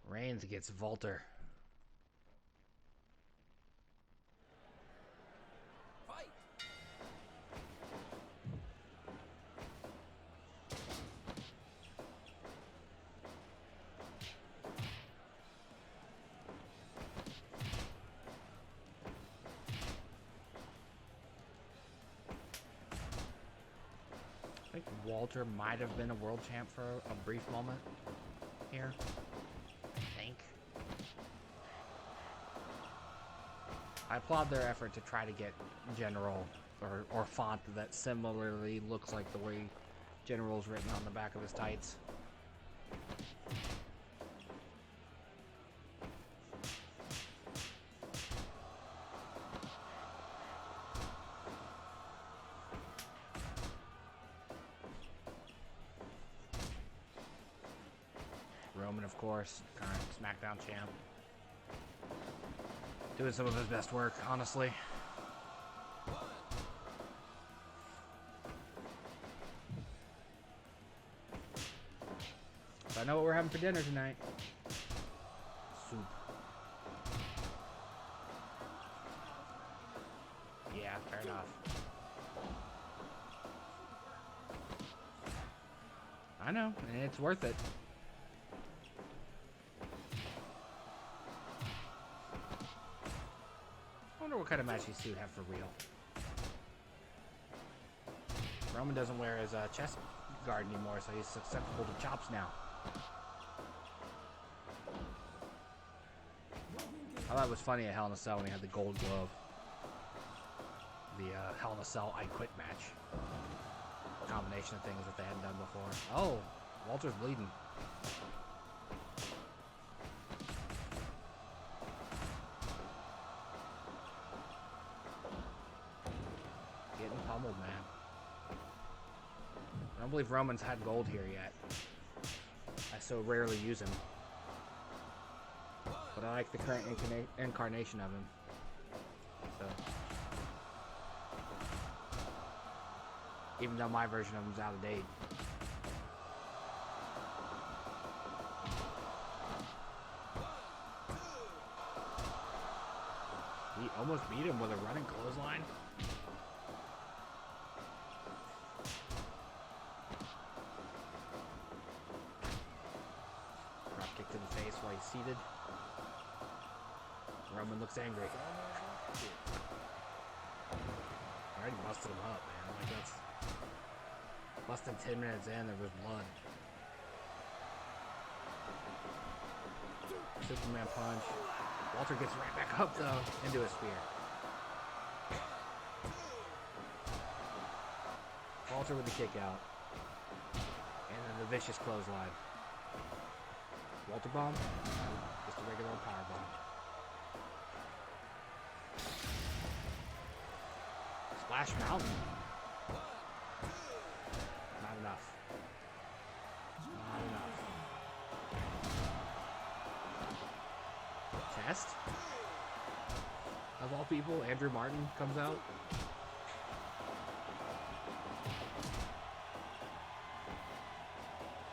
S1: Reigns gets Volter. Walter might have been a world champ for a brief moment here. I think. I applaud their effort to try to get General or font that similarly looks like the way General's written on the back of his tights. Roman, of course, current SmackDown champ. Doing some of his best work, honestly. I know what we're having for dinner tonight. Soup. Yeah, fair enough. I know, and it's worth it. I wonder what kind of match these two have for real. Roman doesn't wear his chest guard anymore, so he's susceptible to chops now. I thought it was funny at Hell in a Cell when he had the gold glove. The Hell in a Cell I Quit match. Combination of things that they hadn't done before. Oh, Walter's bleeding. Getting pummeled, man. I don't believe Roman's had gold here yet. I so rarely use him. But I like the current incarnation of him. So. Even though my version of him is out of date. He almost beat him with a running clothesline. Drop kick to the face while he's seated. Roman looks angry. Already busted him up, man. Like that's less than 10 minutes in, there was blood. Superman punch. Walter gets right back up though into a spear. Walter with the kick out. And then the vicious clothesline. Walter bomb. Just a regular power bomb. Splash Mountain. Not enough. Not enough. Test? Of all people, Andrew Martin comes out.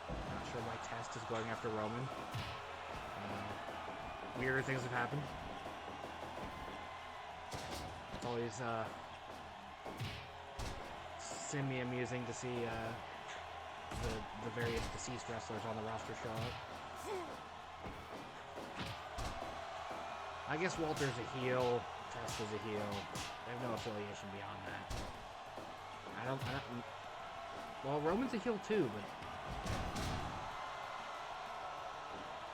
S1: Not sure why Test is going after Roman. Weirder things have happened. It's always semi-amusing to see the various deceased wrestlers on the roster show up. I guess Walter's a heel, Test is a heel. They have no affiliation beyond that. I don't. Well, Roman's a heel too, but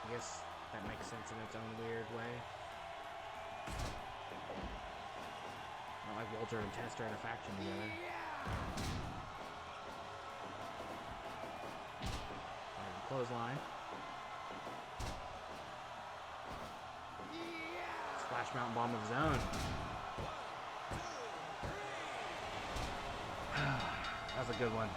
S1: I guess that makes sense in its own weird way. Not like Walter and Test are in a faction together. Alright, clothesline. Splash Mountain Bomb of his own. That's a good one.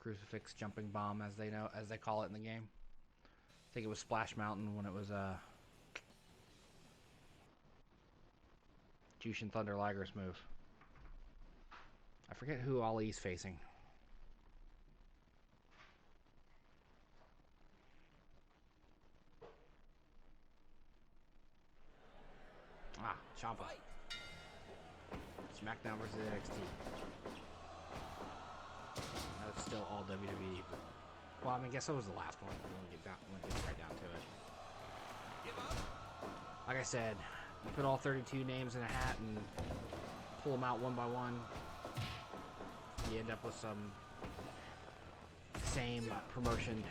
S1: Crucifix jumping bomb, as they call it in the game. I think it was Splash Mountain when it was Jushin Thunder Liger's move. I forget who Ali's facing. Ah, Ciampa. SmackDown versus NXT. That was still all WWE. But, well, I mean, I guess that was the last one. When we get right down to it. Like I said, You put all 32 names in a hat and pull them out one by one. You end up with some same promotion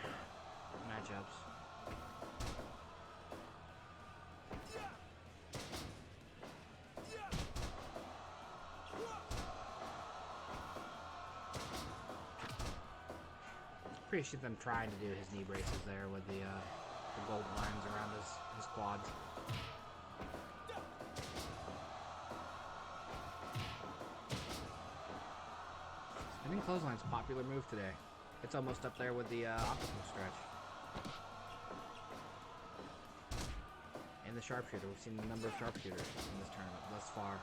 S1: matchups. Appreciate them trying to do his knee braces there with the gold lines around his quads. Spinning clothesline's a popular move today. It's almost up there with the optical stretch. And the sharpshooter. We've seen a number of sharpshooters in this tournament thus far.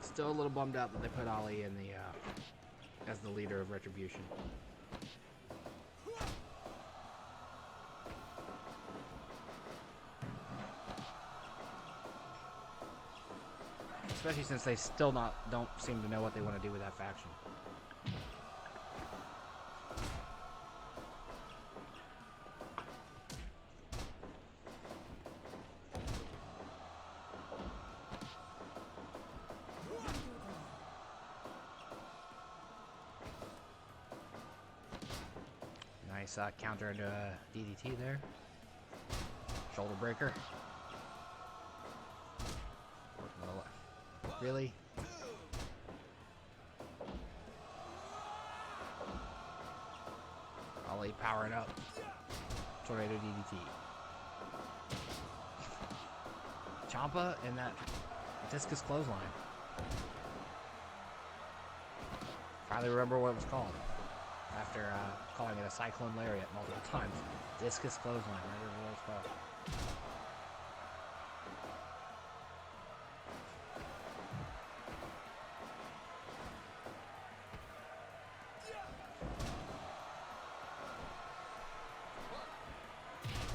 S1: Still a little bummed out that they put Ali in the as the leader of Retribution. Especially since they still don't seem to know what they want to do with that faction. Nice counter into a DDT there. Shoulder breaker. Working to the left. Really? Ali powering up. Tornado DDT. Ciampa and that discus clothesline. Finally remember what it was called. After calling it a cyclone lariat multiple times. Discus clothesline, right? What it's called.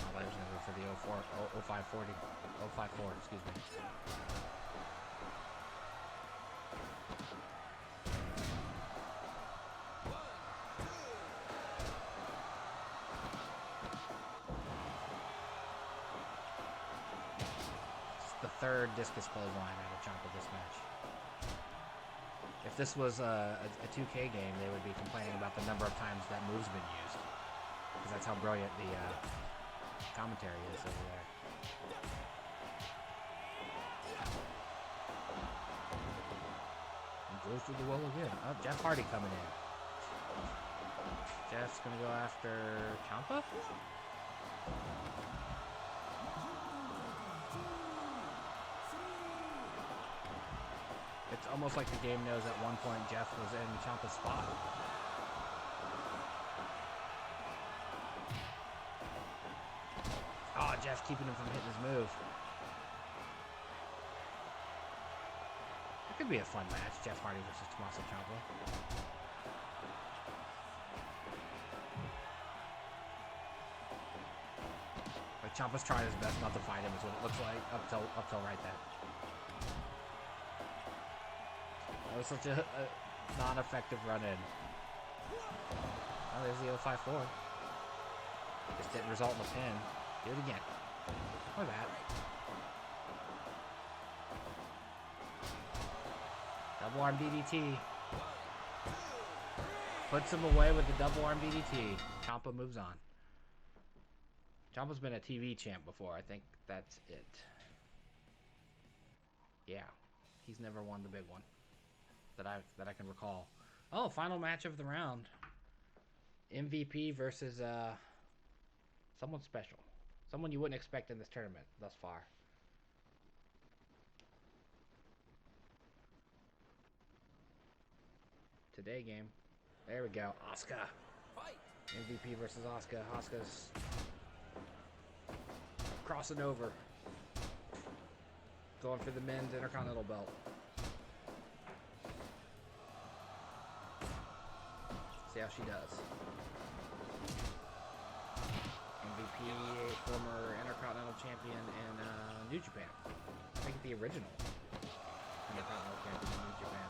S1: I was going to go for the 0540, 054, excuse me. Third discus clothesline out of Ciampa this match. If this was a 2K game, they would be complaining about the number of times that move's been used. Because that's how brilliant the commentary is over there. And goes through the wall again. Oh, Jeff Hardy coming in. Jeff's going to go after Ciampa? It's almost like the game knows at one point Jeff was in Ciampa's spot. Oh, Jeff keeping him from hitting his move. It could be a fun match, Jeff Hardy versus Tommaso Ciampa. Like Ciampa's trying his best not to fight him is what it looks like up till right then. That was such a non-effective run-in. Oh, there's the 054. Just didn't result in a pin. Do it again. Or that. Double arm DDT. Puts him away with the double arm DDT. Ciampa moves on. Ciampa's been a TV champ before. I think that's it. Yeah. He's never won the big one. That I can recall. Oh, final match of the round. MVP versus someone special. Someone you wouldn't expect in this tournament thus far. Today game. There we go. Asuka. MVP versus Asuka. Asuka's crossing over. Going for the men's Intercontinental belt. See how she does. MVP, former Intercontinental champion in New Japan. I think the original Intercontinental champion in New Japan.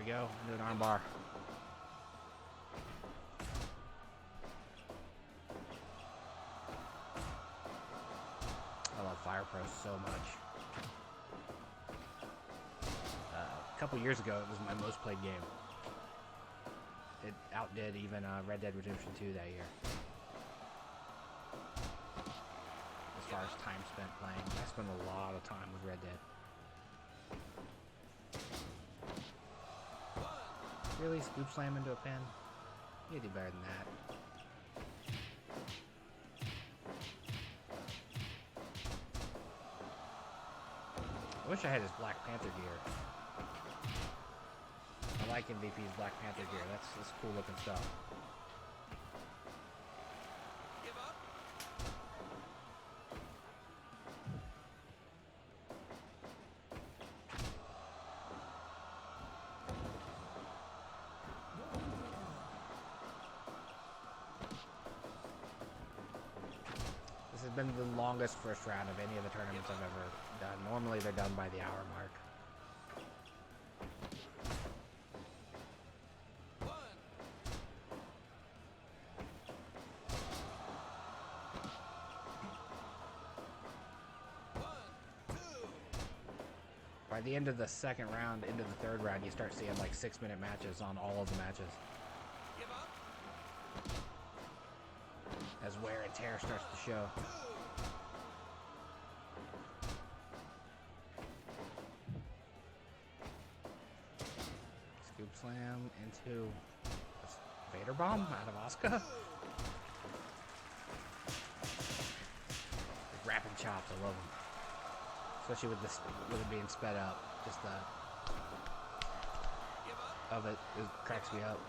S1: we go. Into an armbar. I love Fire Pro so much. A couple years ago, it was my most played game. It outdid even Red Dead Redemption 2 that year. As far as time spent playing, I spent a lot of time with Red Dead. Really? Scoop slam into a pin? You do better than that. I wish I had his Black Panther gear. I like MVP's Black Panther gear. That's cool looking stuff. This has been the longest first round of any of the tournaments I've ever done. Normally they're done by the hour mark. By the end of the second round, into the third round, you start seeing like 6-minute matches on all of the matches. As wear and tear starts to show. Scoop slam into Vader bomb out of Asuka. Rapid chops, I love them. Especially with this, with it being sped up. Just the of it cracks me up.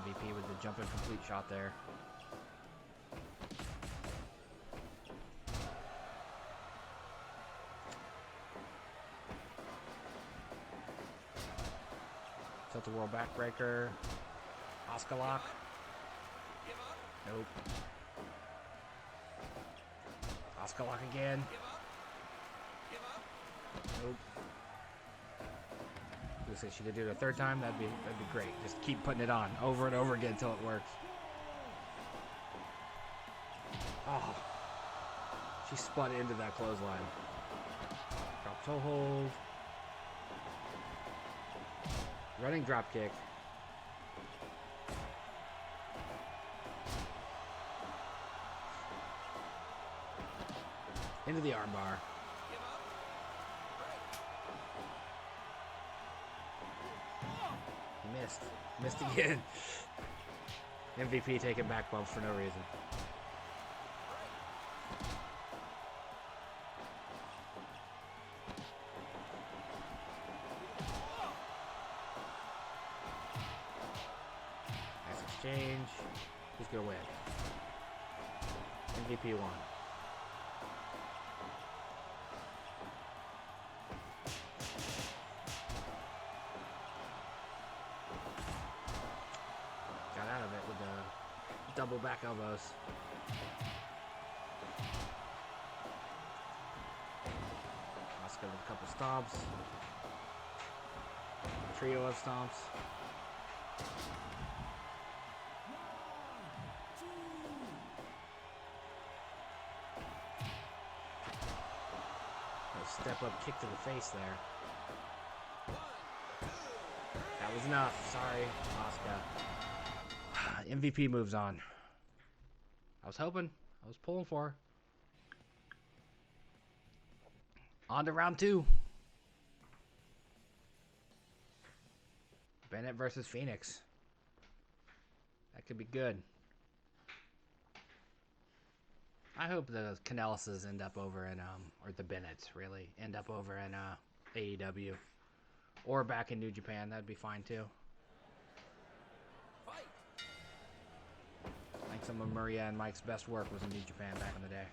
S1: MVP with the jumping complete shot there. Tilt the world backbreaker. Asuka lock. Nope. Asuka lock again. Nope. If she could do it a third time, that'd be great. Just keep putting it on over and over again until it works. Oh, she spun into that clothesline. Drop toe hold. Running drop kick. Into the armbar. Missed. Missed again. MVP taking back bumps for no reason. Nice exchange. Who's gonna win? MVP won. Double back elbows. Asuka with a couple stomps. Trio of stomps. A step up kick to the face there. That was enough. Sorry, Asuka. MVP moves on. I was hoping. I was pulling for her. On to round 2. Bennett versus Phoenix. That could be good. I hope the Canellises end up over in, or the Bennetts really, end up over in AEW. Or back in New Japan. That'd be fine too. I think some of Maria and Mike's best work was in New Japan back in the day.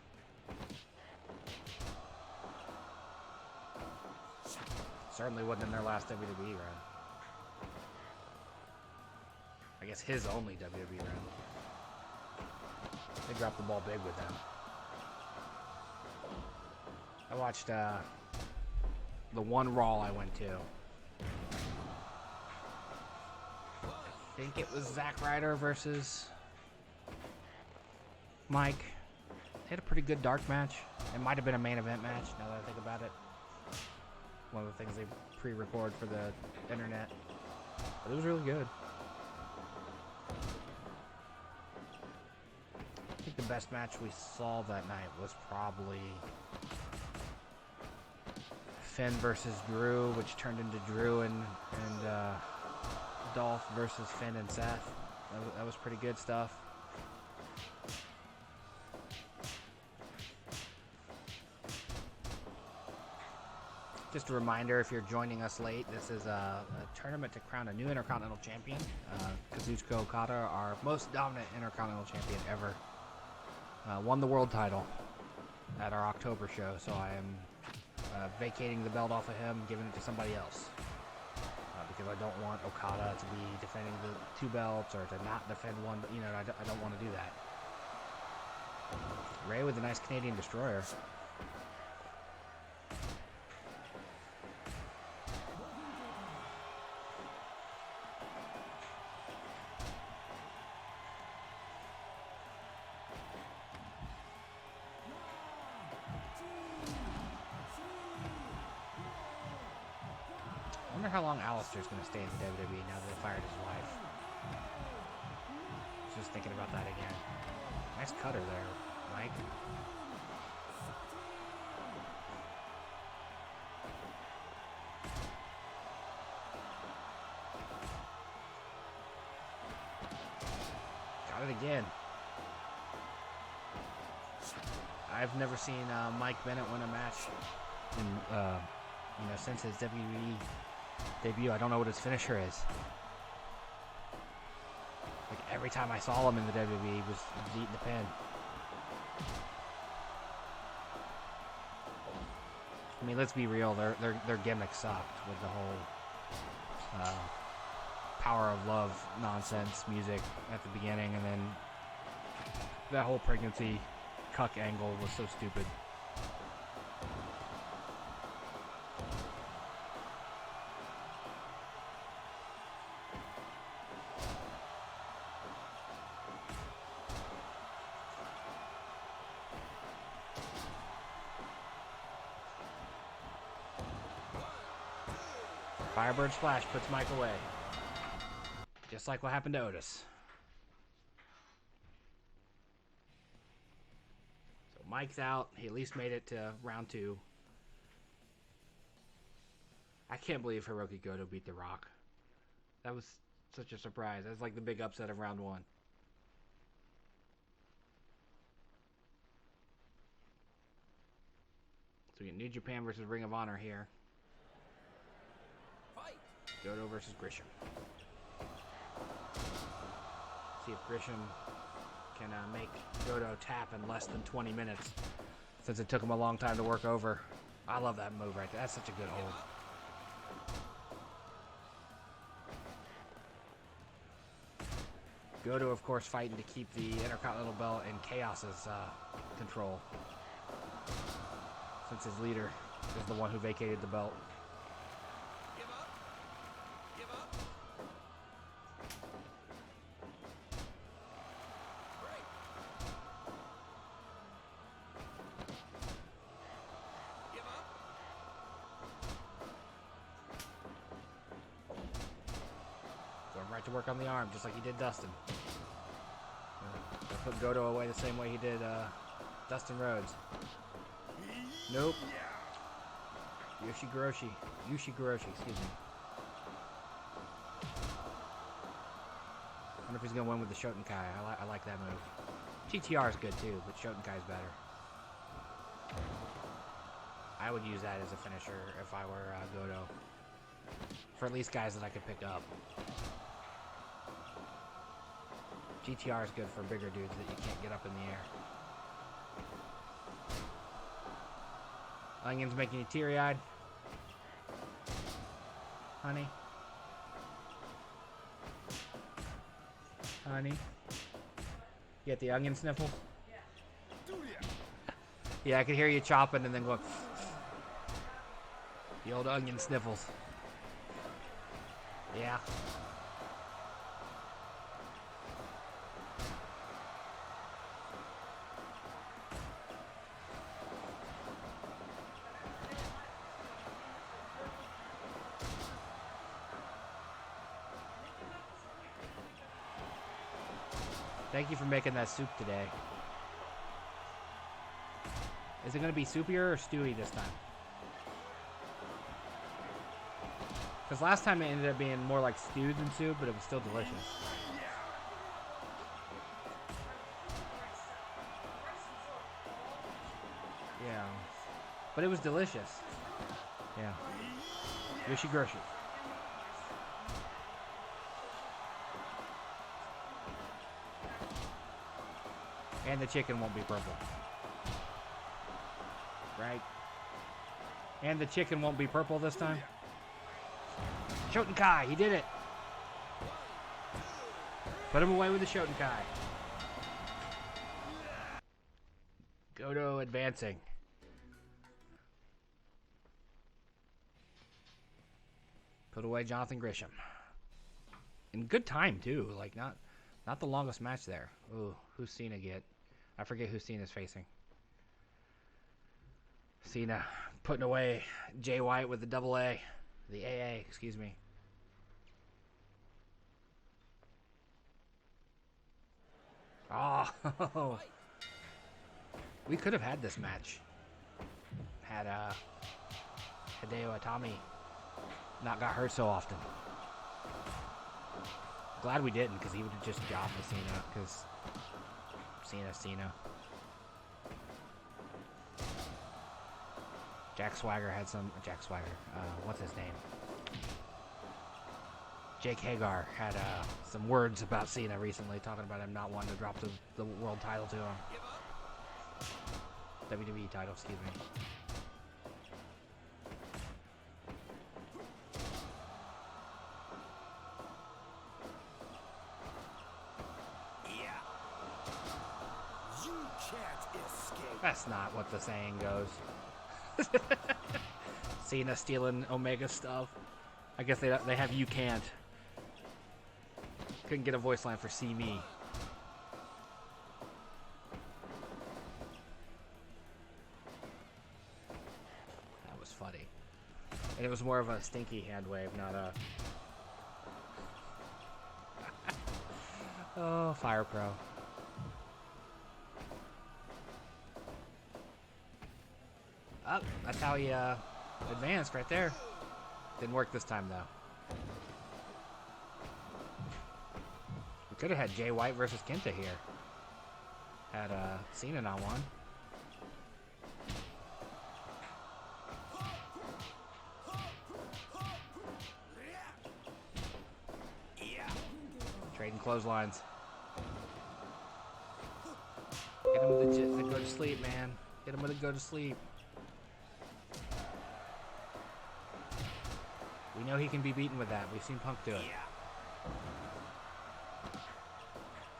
S1: Certainly wasn't in their last WWE run. I guess his only WWE run. They dropped the ball big with them. I watched the one Raw I went to. I think it was Zack Ryder versus Mike. They had a pretty good dark match. It might have been a main event match, now that I think about it. One of the things they pre-record for the internet. But it was really good. I think the best match we saw that night was probably Finn versus Drew, which turned into Drew and Dolph versus Finn and Seth. That was pretty good stuff. Just a reminder, if you're joining us late, this is a tournament to crown a new Intercontinental Champion. Kazuchika Okada, our most dominant Intercontinental Champion ever, won the world title at our October show, so I am vacating the belt off of him, giving it to somebody else. Because I don't want Okada to be defending the two belts or to not defend one, but I don't want to do that. Ray with a nice Canadian Destroyer. I wonder how long Alistair's going to stay in the WWE now that they fired his wife. Just thinking about that again. Nice cutter there, Mike. Got it again. I've never seen Mike Bennett win a match in, since his WWE debut. I don't know what his finisher is. Like every time I saw him in the WWE, he was eating the pin. I mean, let's be real. Their gimmick sucked with the whole Power of Love nonsense music at the beginning, and then that whole pregnancy cuck angle was so stupid. Firebird Splash puts Mike away. Just like what happened to Otis. So Mike's out. He at least made it to round 2. I can't believe Hiroki Goto beat The Rock. That was such a surprise. That's like the big upset of round 1. So we get New Japan versus Ring of Honor here. Goto versus Grisham. See if Grisham can make Goto tap in less than 20 minutes, since it took him a long time to work over. I love that move right there. That's such a good hold. Goto, of course, fighting to keep the Intercontinental belt in Chaos's control, since his leader is the one who vacated the belt. To work on the arm, just like he did Dustin. Put Goto away the same way he did Dustin Rhodes. Nope. Yushi-Guroshi, excuse me. I wonder if he's gonna win with the Shotenkai. I like that move. GTR is good too, but Shotenkai's better. I would use that as a finisher if I were Goto. For at least guys that I could pick up. GTR is good for bigger dudes that you can't get up in the air. Onion's making you teary-eyed. Honey. honey. You get the onion sniffle? Yeah, I could hear you chopping and then going. The old onion sniffles. Yeah. Thank you for making that soup today. Is it going to be soupier or stewy this time? Because last time it ended up being more like stewed than soup, but it was still delicious. Yeah. But it was delicious. Yeah. Yoshi Gershi. And the chicken won't be purple. Right? And the chicken won't be purple this time. Shotenkai, he did it. Put him away with the Shotenkai. Goto advancing. Put away Jonathan Grisham. In good time too, like not the longest match there. Ooh, who's Cena get? I forget who Cena's facing. Cena putting away Jay White with the double A. The AA, excuse me. Oh, we could have had this match. Had Hideo Itami not got hurt so often. Glad we didn't, because he would have just jobbed with Cena, because Cena. Jack Swagger had some... Jack Swagger. What's his name? Jake Hagar had some words about Cena recently, talking about him not wanting to drop the world title to him. WWE title, excuse me. That's not what the saying goes. Cena stealing Omega stuff. I guess they have You Can't. Couldn't get a voice line for See Me. That was funny. And it was more of a stinky hand wave, not a... Oh, Fire Pro. Oh, that's how he advanced right there. Didn't work this time, though. We could have had Jay White versus Kenta here. Had Cena not won. Trading clotheslines. Hit him with the go to sleep, man. Hit him with a go to sleep. We know he can be beaten with that. We've seen Punk do it.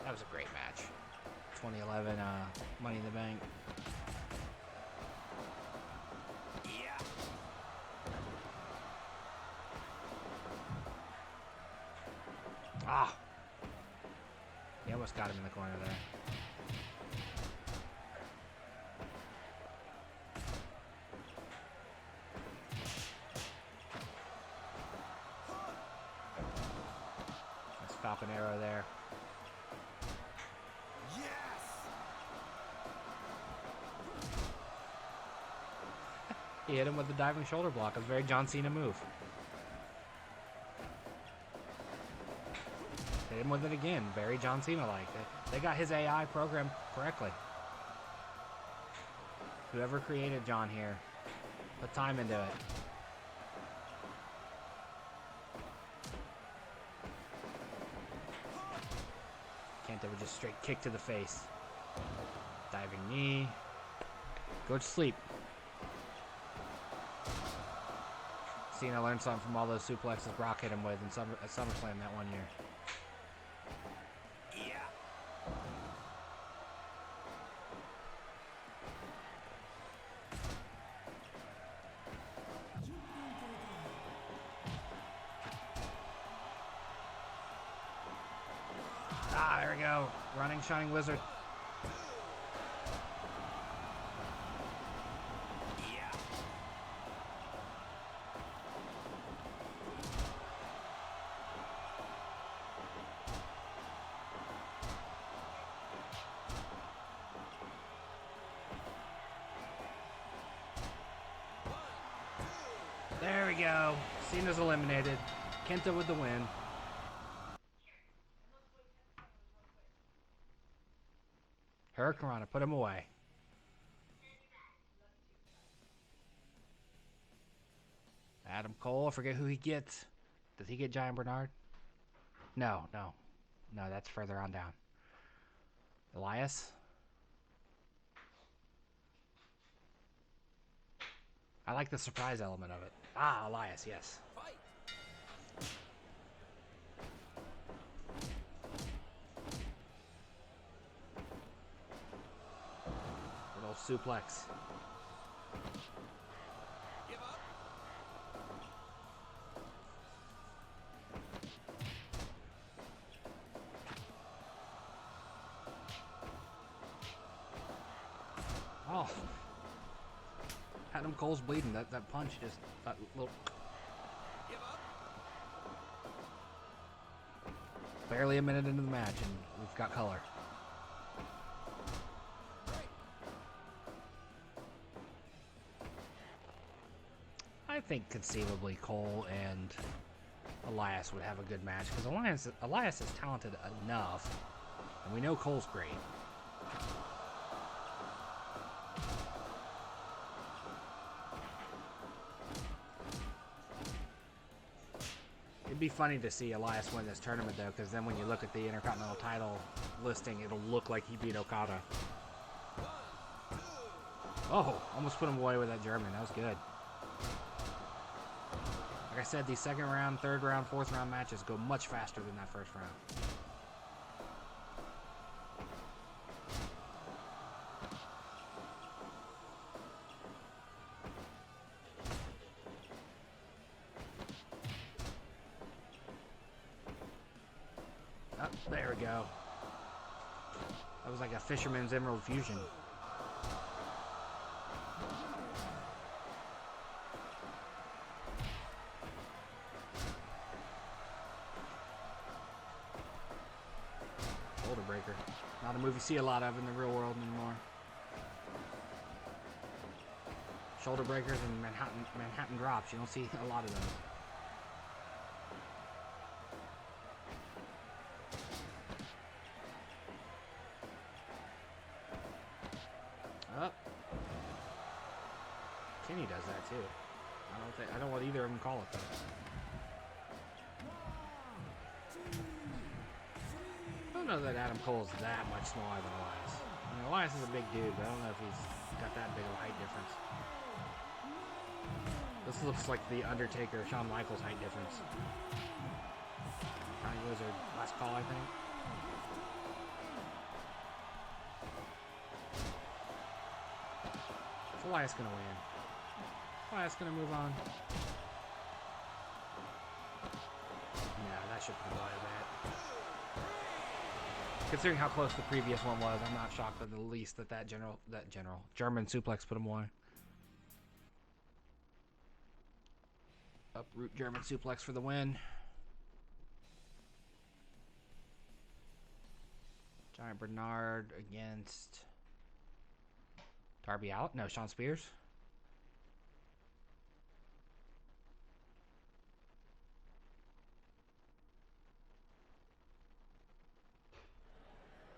S1: That was a great match. 2011 Money in the Bank. Ah! He almost got him in the corner there. Falcon Arrow there. Yes. He hit him with the diving shoulder block. A very John Cena move. Hit him with it again. Very John Cena-like. They got his AI programmed correctly. Whoever created John here put time into it. Kenta would just straight kick to the face. Diving knee. Go to sleep. Cena learned something from all those suplexes Brock hit him with at SummerSlam that one year. There we go. Running Shining Wizard. There we go. Cena's eliminated. Kenta with the win. Hurricanrana, put him away. Adam Cole, I forget who he gets. Does he get Giant Bernard? No. No, that's further on down. Elias? I like the surprise element of it. Ah, Elias, yes. Little suplex. Oh. Adam Cole's bleeding. That punch just... That little... Barely a minute into the match and we've got color. I think conceivably Cole and Elias would have a good match because Elias is talented enough, and we know Cole's great. It'd be funny to see Elias win this tournament though, because then when you look at the Intercontinental title listing, it'll look like he beat Okada. Oh, almost put him away with that German. That was good. Like I said, these second round, third round, fourth round matches go much faster than that first round. Oh, there we go. That was like a Fisherman's Emerald Fusion. Shoulder breaker. Not a move you see a lot of in the real world anymore. Shoulder breakers and Manhattan drops. You don't see a lot of those. Oh. Kenny does that too. I don't want either of them to call it though. I don't know that Adam Cole's that much smaller than Elias. I mean, Elias is a big dude, but I don't know if he's got that big of a height difference. This looks like the Undertaker, Shawn Michaels height difference. Johnny Wizard, last call, I think. Is Elias gonna win? Elias gonna move on? No, that should put away a bit. Considering how close the previous one was, I'm not shocked at the least that German suplex put him away. Uproot German suplex for the win. Giant Bernard against Darby Allin? No, Sean Spears.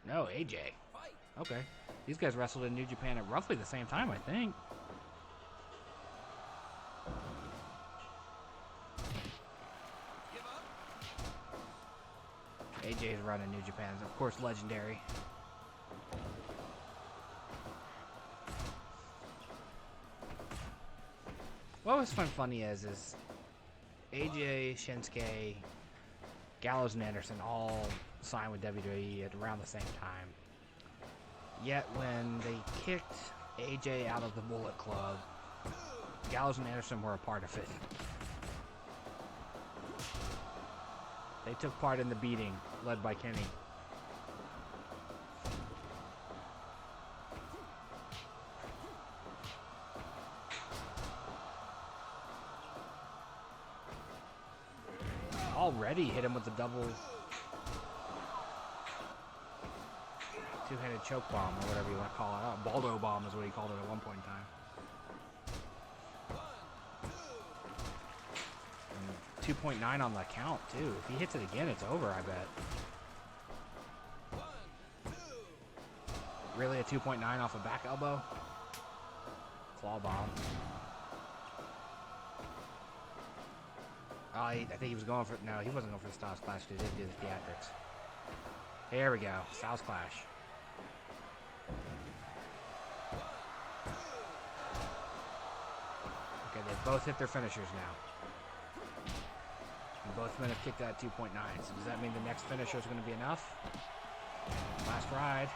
S1: No, AJ. Okay. These guys wrestled in New Japan at roughly the same time, I think. AJ's run in New Japan is, of course, legendary. What I always find funny is AJ, Shinsuke, Gallows, and Anderson all signed with WWE at around the same time. Yet when they kicked AJ out of the Bullet Club, Gallows and Anderson were a part of it. They took part in the beating led by Kenny. already hit him with the double two-handed choke bomb, or whatever you want to call it. Baldo bomb is what he called it at one point in time. And 2.9 on the count, too. If he hits it again, it's over, I bet. Really, a 2.9 off a back elbow? Claw bomb. Oh, I think he was going for... No, he wasn't going for the Styles Clash because he didn't do the theatrics. Here we go. Styles Clash. Okay, they've both hit their finishers now. And both men have kicked that 2.9. So does that mean the next finisher is going to be enough? Last ride.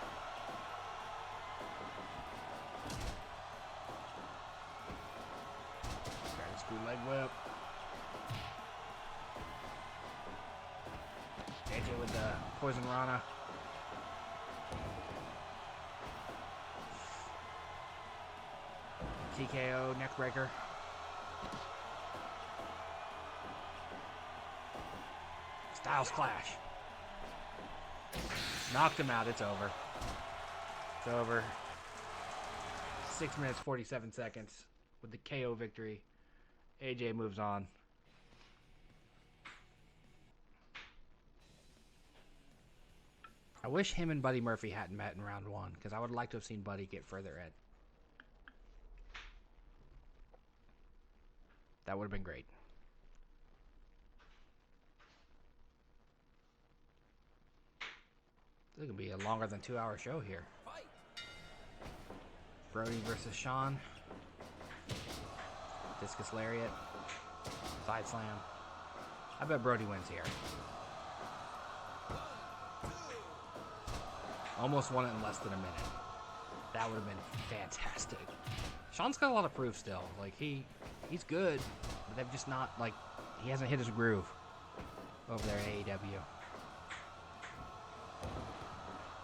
S1: Dragon screw leg whip. AJ with the Poison Rana. TKO, neck breaker. Styles Clash. Knocked him out. It's over. It's over. 6 minutes, 47 seconds with the KO victory. AJ moves on. I wish him and Buddy Murphy hadn't met in round one, because I would like to have seen Buddy get further in. That would have been great. This could be a longer than 2-hour show here. Brody versus Sean. Discus Lariat. Side slam. I bet Brody wins here. Almost won it in less than a minute. That would have been fantastic. Sean's got a lot of proof still. Like, he's good, but they've just not, like, he hasn't hit his groove over there at AEW.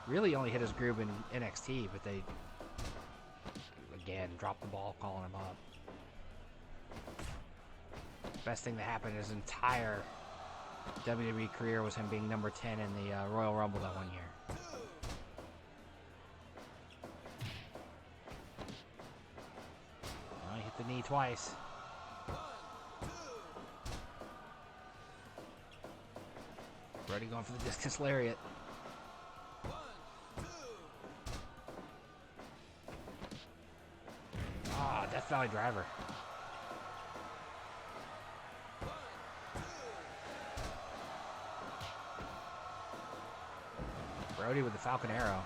S1: Really only hit his groove in NXT, but they, again, dropped the ball calling him up. Best thing that happened in his entire WWE career was him being number 10 in the Royal Rumble that one year. Well, he hit the knee twice. Brody going for the discus lariat. Ah, Death Valley Driver. Brody with the Falcon Arrow.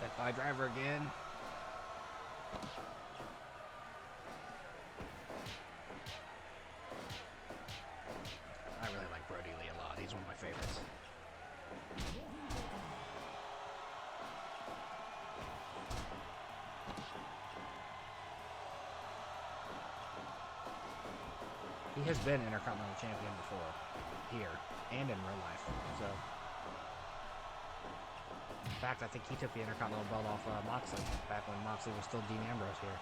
S1: Death Valley Driver again. I really like Brody Lee a lot. He's one of my favorites. He has been Intercontinental Champion before, here, and in real life, so. In fact, I think he took the Intercontinental belt off Moxley, back when Moxley was still Dean Ambrose here.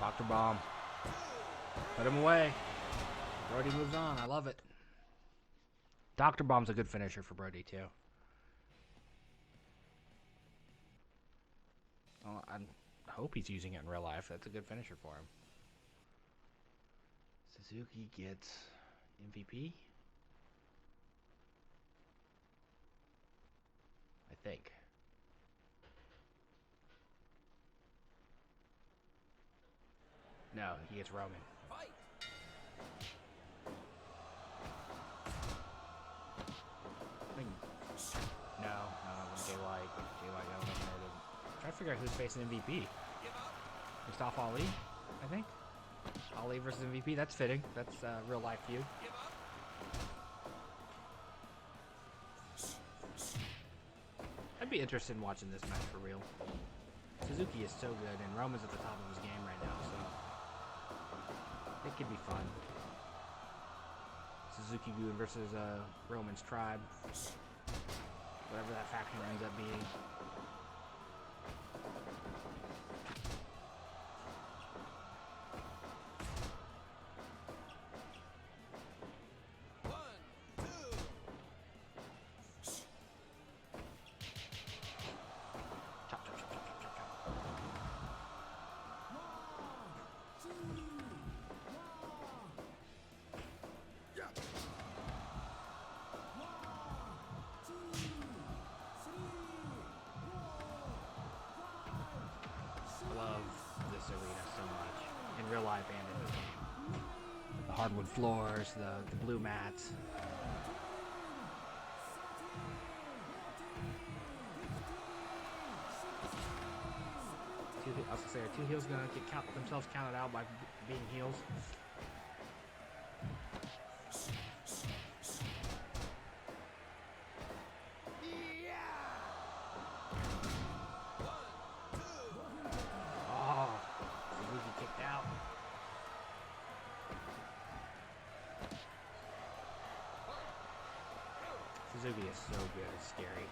S1: Dr. Bomb. Put him away. Brody moves on. I love it. Dr. Bomb's a good finisher for Brody, too. Well, I hope he's using it in real life. That's a good finisher for him. Suzuki gets MVP? I think. No, he gets Roman.
S3: Fight.
S1: I think. No, Jay White got eliminated. I'm trying to figure out who's facing MVP. Mustafa Ali, I think. Ali versus MVP. That's fitting. That's a real life feud. I'd be interested in watching this match for real. Suzuki is so good, and Roman's at the top of his game right now. could be fun. Suzuki Gun versus Roman's tribe. Whatever that faction ends up being. Chop, chop, chop, chop, chop, chop, chop. I love this arena so much. In real life and in the game. The hardwood floors, the blue mats. I was gonna say, are two heels gonna get themselves counted out by being heels? Oh, Suzuki kicked out. Suzuki is so good, it's scary.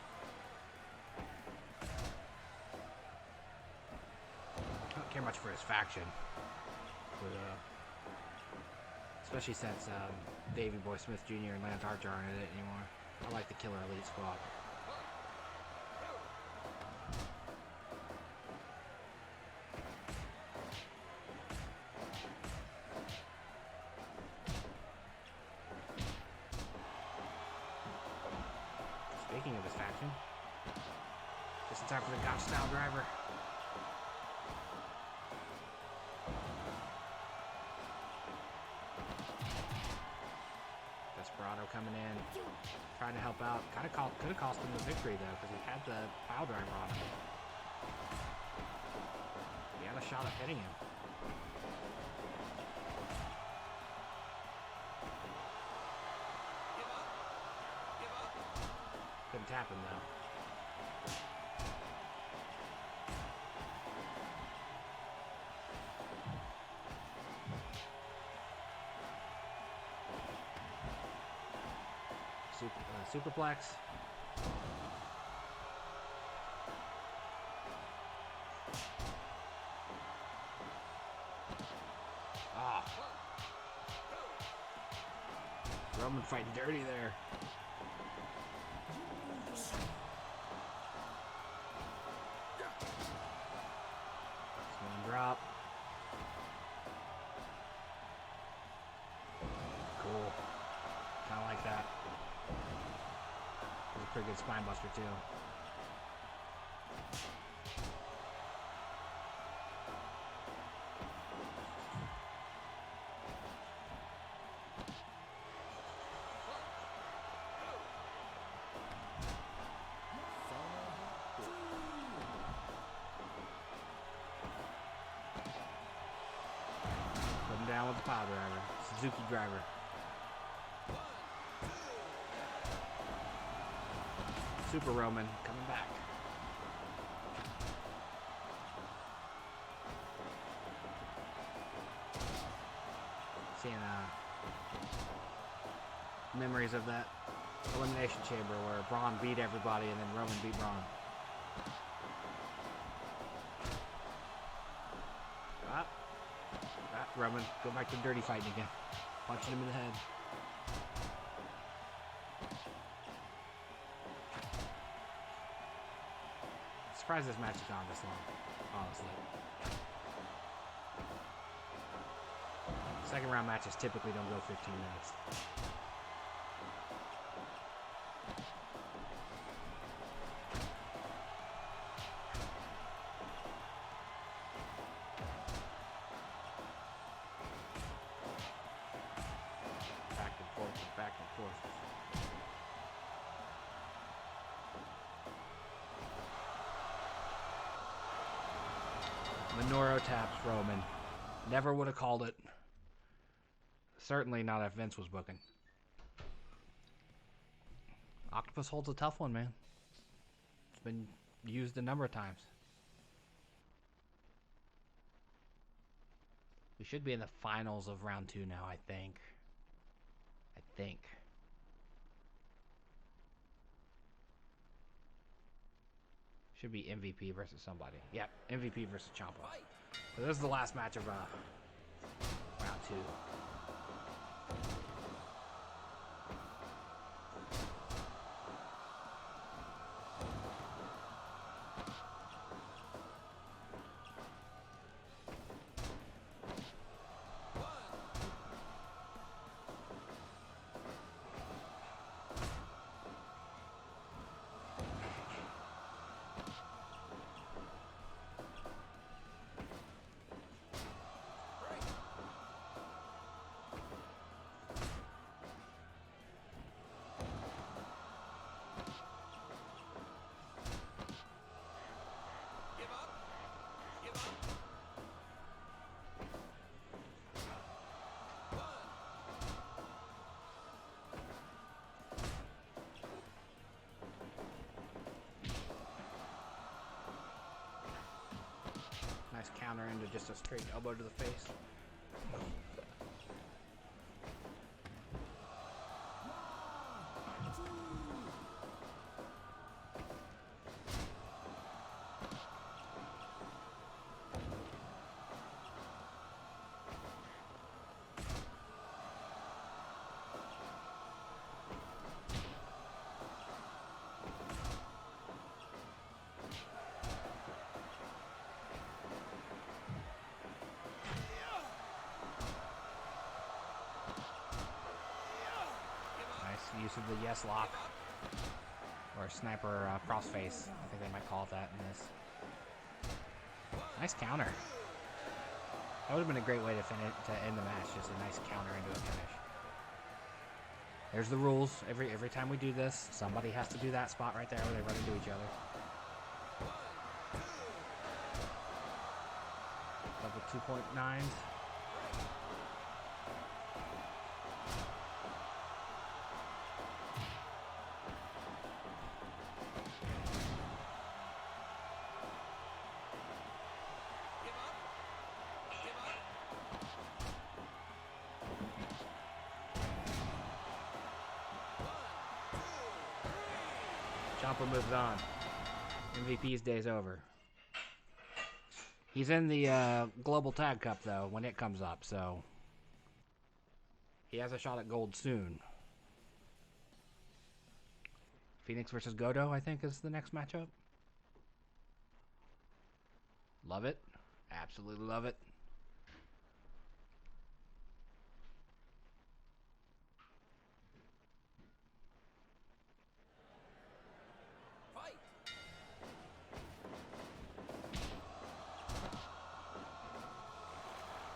S1: I don't care much for his faction, but especially since Davey Boy Smith Jr. and Lance Archer aren't in it anymore. I like the Killer Elite Squad. Speaking of his faction, just in time for the Gotch style driver. Desperado coming in, trying to help out. Could have cost him the victory though, because he had the pile driver on him. He had a shot at hitting him. Couldn't tap him though. Superplex. Ah. Roman fighting dirty there. One drop. Cool. Kind of like that. It was a pretty good spine buster too. Put him down with the pile driver. Suzuki driver. Super Roman coming back. Seeing memories of that Elimination Chamber where Braun beat everybody and then Roman beat Braun. Roman, go back to dirty fighting again. Punching him in the head. Surprised this match has gone this long, honestly. Second round matches typically don't go 15 minutes. Back and forth, back and forth. Minoru taps Roman. Never would have called it. Certainly not if Vince was booking. Octopus holds a tough one, man. It's been used a number of times. The We should be in the finals of round 2 now, I think. Should be MVP versus somebody. Yep, MVP versus Ciampa. So this is the last match of round 2. Nice counter into just a straight elbow to the face. Use of the yes lock or sniper crossface. I think they might call it that in this. Nice counter. That would have been a great way to end the match. Just a nice counter into a finish. There's the rules. Every time we do this, somebody has to do that spot right there where they run into each other. Double 2.9s. Ciampa moves on. MVP's day's over. He's in the Global Tag Cup, though, when it comes up, so he has a shot at gold soon. Phoenix versus Goto, I think, is the next matchup. Love it. Absolutely love it.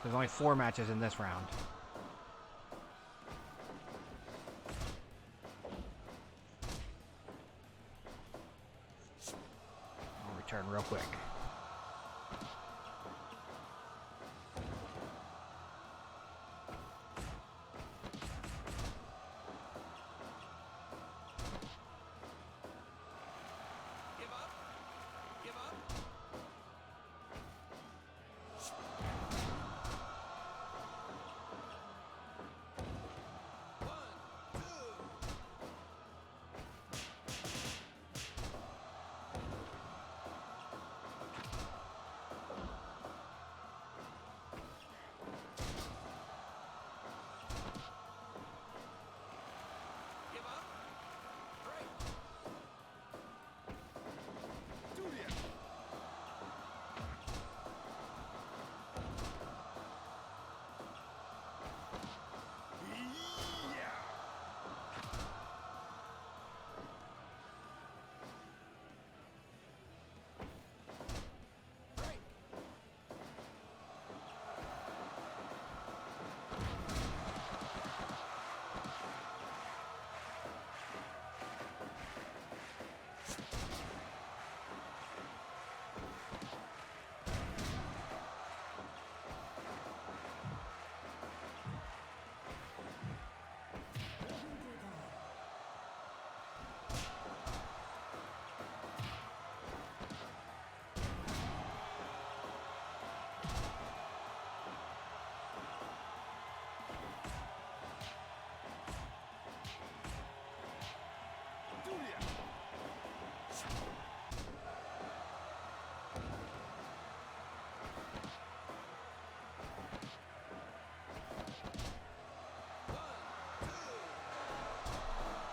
S1: There's only 4 matches in this round. I'll return real quick.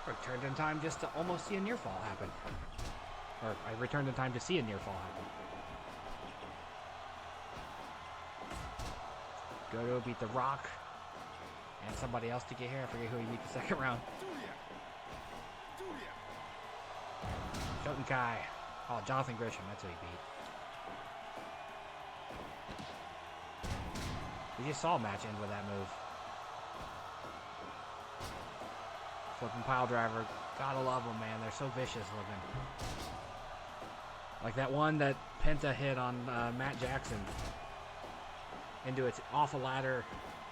S1: Returned in time just to almost see a near fall happen. Or I returned in time to see a near fall happen. Goto beat The Rock. And somebody else to get here. I forget who he beat the second round. Shoten Kai. Oh, Jonathan Grisham. That's who he beat. We just saw a match end with that move. Flipping pile driver. Gotta love them, man. They're so vicious looking. Like that one that Penta hit on Matt Jackson. Into its off a ladder,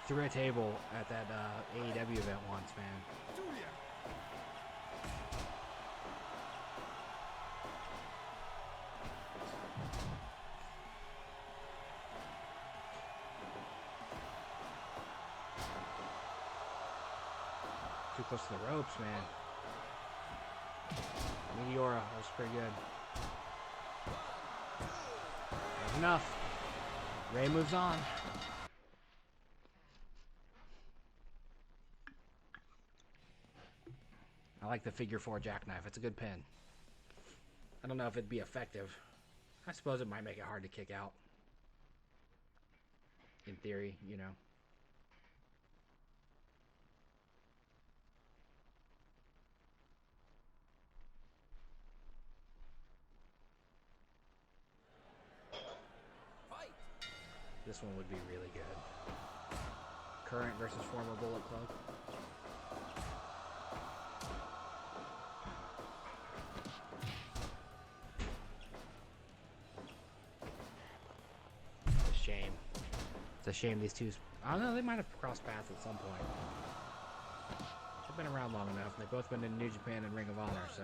S1: through a table at that AEW event once, man. Too close to the ropes, man. Meteora, that was pretty good. That's enough. Ray moves on. I like the figure 4 jackknife. It's a good pin. I don't know if it'd be effective. I suppose it might make it hard to kick out. In theory, you know. This one would be really good. Current versus former Bullet Club. It's a shame. It's a shame these two... I don't know, they might have crossed paths at some point. They've been around long enough. They've both been in New Japan and Ring of Honor, so...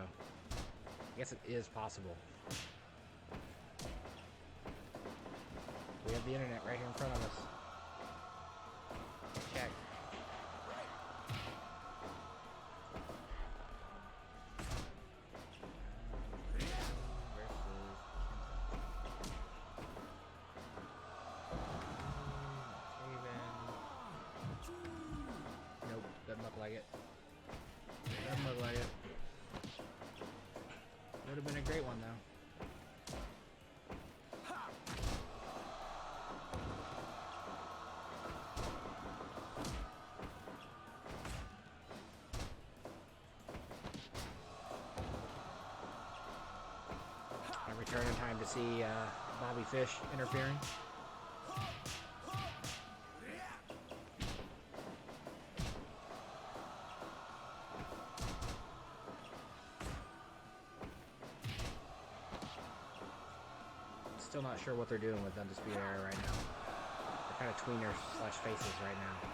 S1: I guess it is possible. We have the internet right here in front of us. Check. Nope, doesn't look like it. Doesn't look like it. Would have been a great one though. Return in time to see Bobby Fish interfering. Still not sure what they're doing with Undisputed Era right now. They're kind of tweeners slash faces right now.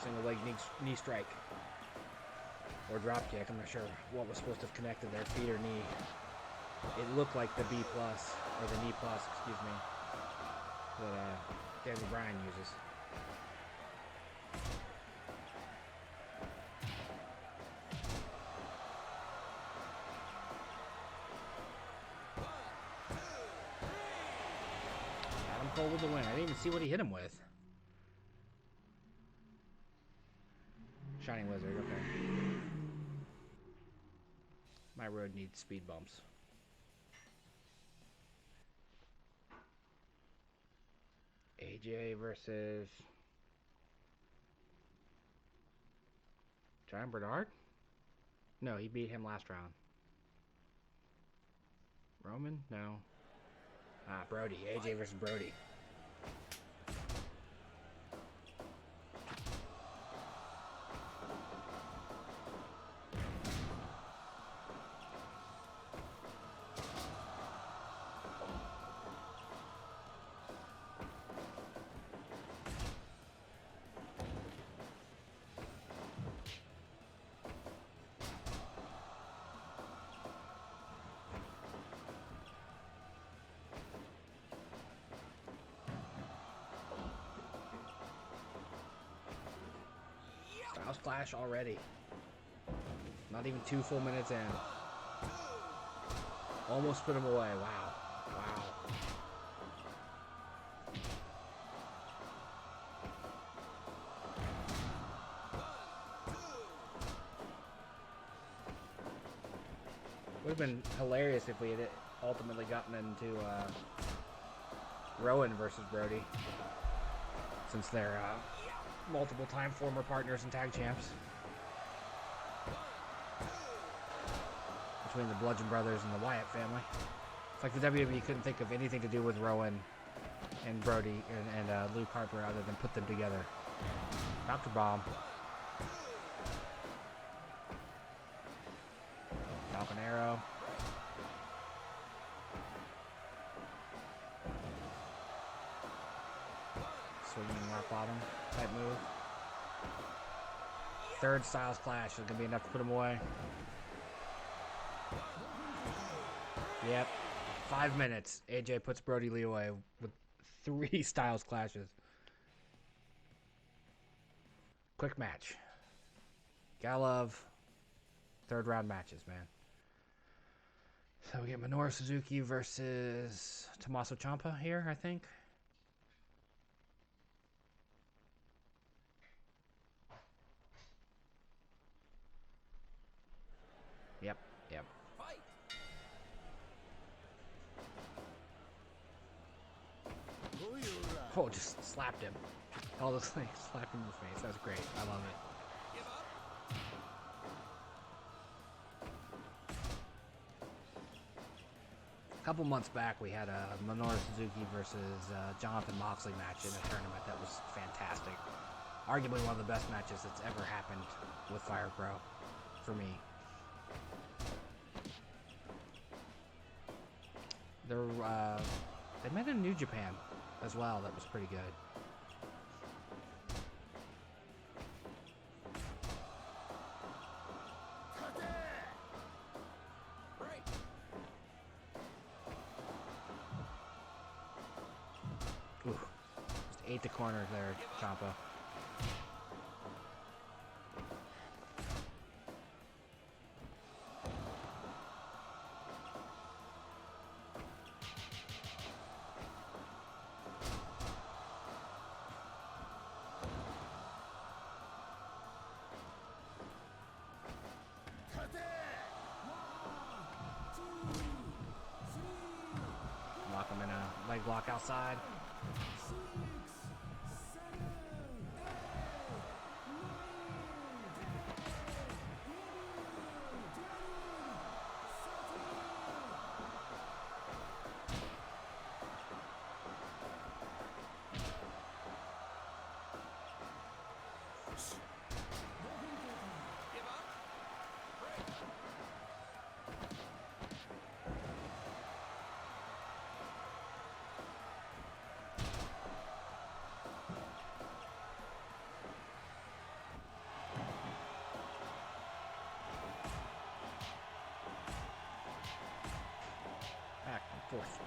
S1: Single leg knee strike. Or drop kick. I'm not sure what was supposed to have connected there. Feet or knee. It looked like the B+, or the knee plus, excuse me, that Daniel Bryan uses. Adam Cole with the win. I didn't even see what he hit him with. Shining Lizard, okay. My road needs speed bumps. AJ versus Giant Bernard? No, he beat him last round. Roman? No. Brody. AJ versus Brody. Styles Clash already. Not even 2 full minutes in. Almost put him away. Wow. Wow. Would have been hilarious if we had ultimately gotten into Rowan versus Brody, since they're multiple time former partners and tag champs. Between the Bludgeon Brothers and the Wyatt family. It's like the WWE couldn't think of anything to do with Rowan and Brody and Luke Harper other than put them together. Dr. Bomb. Falcon Arrow. Swinging rock bottom type move. Third Styles Clash is going to be enough to put him away. Yep. 5 minutes. AJ puts Brody Lee away with 3 Styles Clashes. Quick match. Gotta love third round matches, man. So we get Minoru Suzuki versus Tommaso Ciampa here, I think. Yep, yep. Oh, just slapped him. All those things slapped him in the face. That was great. I love it. A couple months back, we had a Minoru Suzuki versus Jonathan Moxley match in a tournament that was fantastic. Arguably one of the best matches that's ever happened with Fire Pro for me. They met in New Japan as well. That was pretty good. Ooh, just ate the corner there, Ciampa. Lock him in a leg block outside.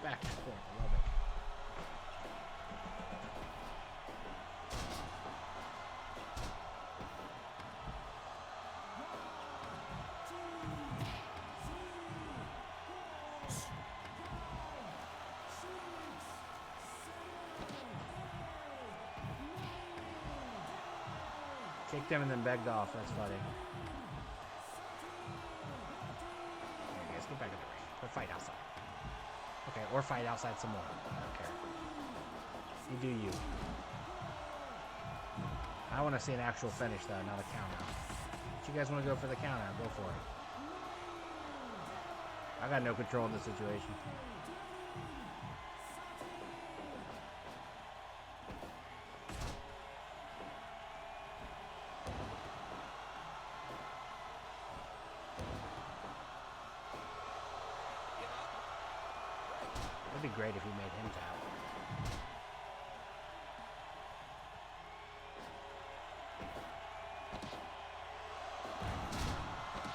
S1: Back and forth. I love it. Kicked him and then begged off. That's funny. Okay, guys, get back in the ring. Or fight outside. Okay, or fight outside some more. I don't care. You do you. I want to see an actual finish, though, not a count out. If you guys want to go for the count out, go for it. I got no control in this situation. It'd be great if we made him tap.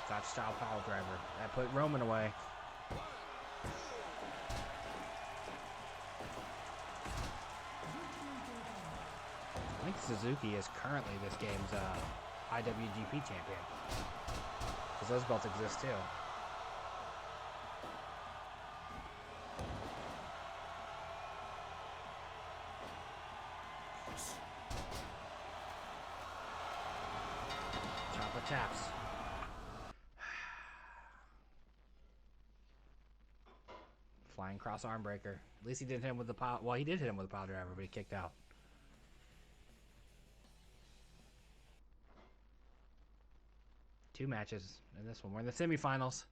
S1: Scotch style power driver. That put Roman away. I think Suzuki is currently this game's IWGP champion. Because those belts exist too. Chopper taps. Flying cross arm breaker. At least he didn't hit him with the pile. Well, he did hit him with a pile driver, but he kicked out. Two matches in this one. We're in the semifinals.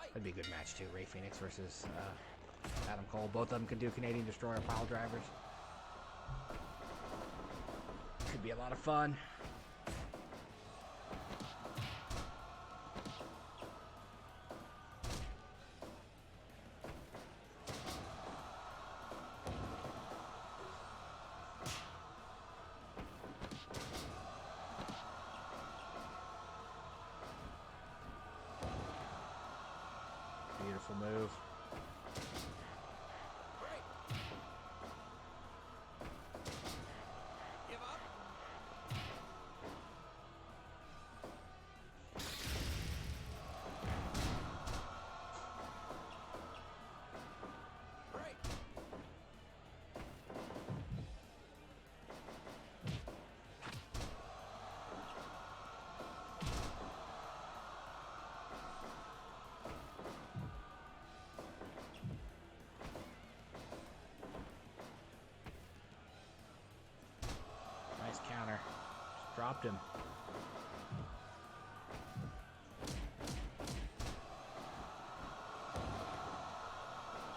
S1: That'd be a good match too. Ray Phoenix versus Adam Cole. Both of them can do Canadian Destroyer pile drivers. Could be a lot of fun. Beautiful move. Counter. Just dropped him.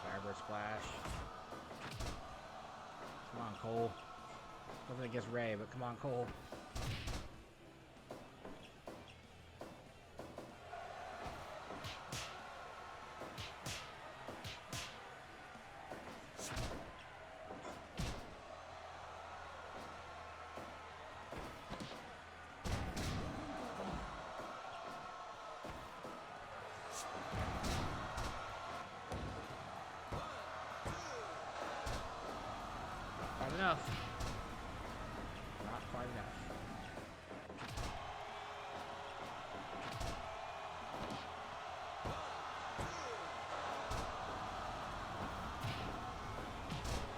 S1: Firebird splash. Come on, Cole. Nothing against Ray, but come on, Cole. Enough. Not quite enough.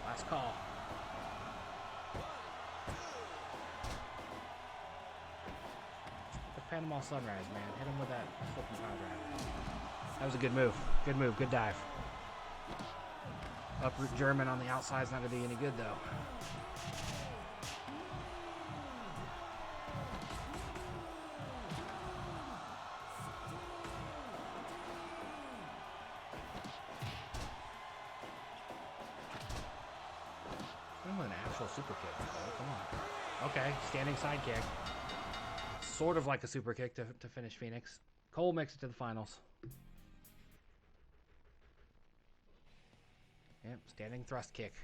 S1: Last call. The Panama Sunrise, man. Hit him with that flipping power drive. That was a good move. Good move. Good dive. Uproot German on the outside is not going to do you any good, though. With an actual super kick. Oh, come on. Okay, standing side kick. Sort of like a super kick to finish Phoenix. Cole makes it to the finals. Yep, standing thrust kick.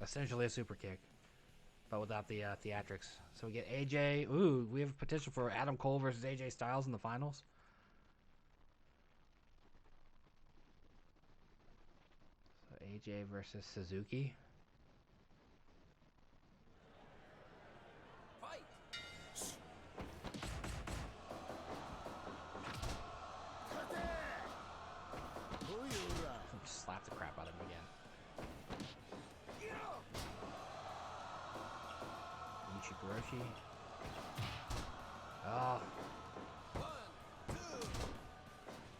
S1: Essentially a super kick, but without the theatrics. So we get AJ. Ooh, we have potential for Adam Cole versus AJ Styles in the finals. So AJ versus Suzuki. Just slap the crap out of him again. Ichikuroshi. Oh.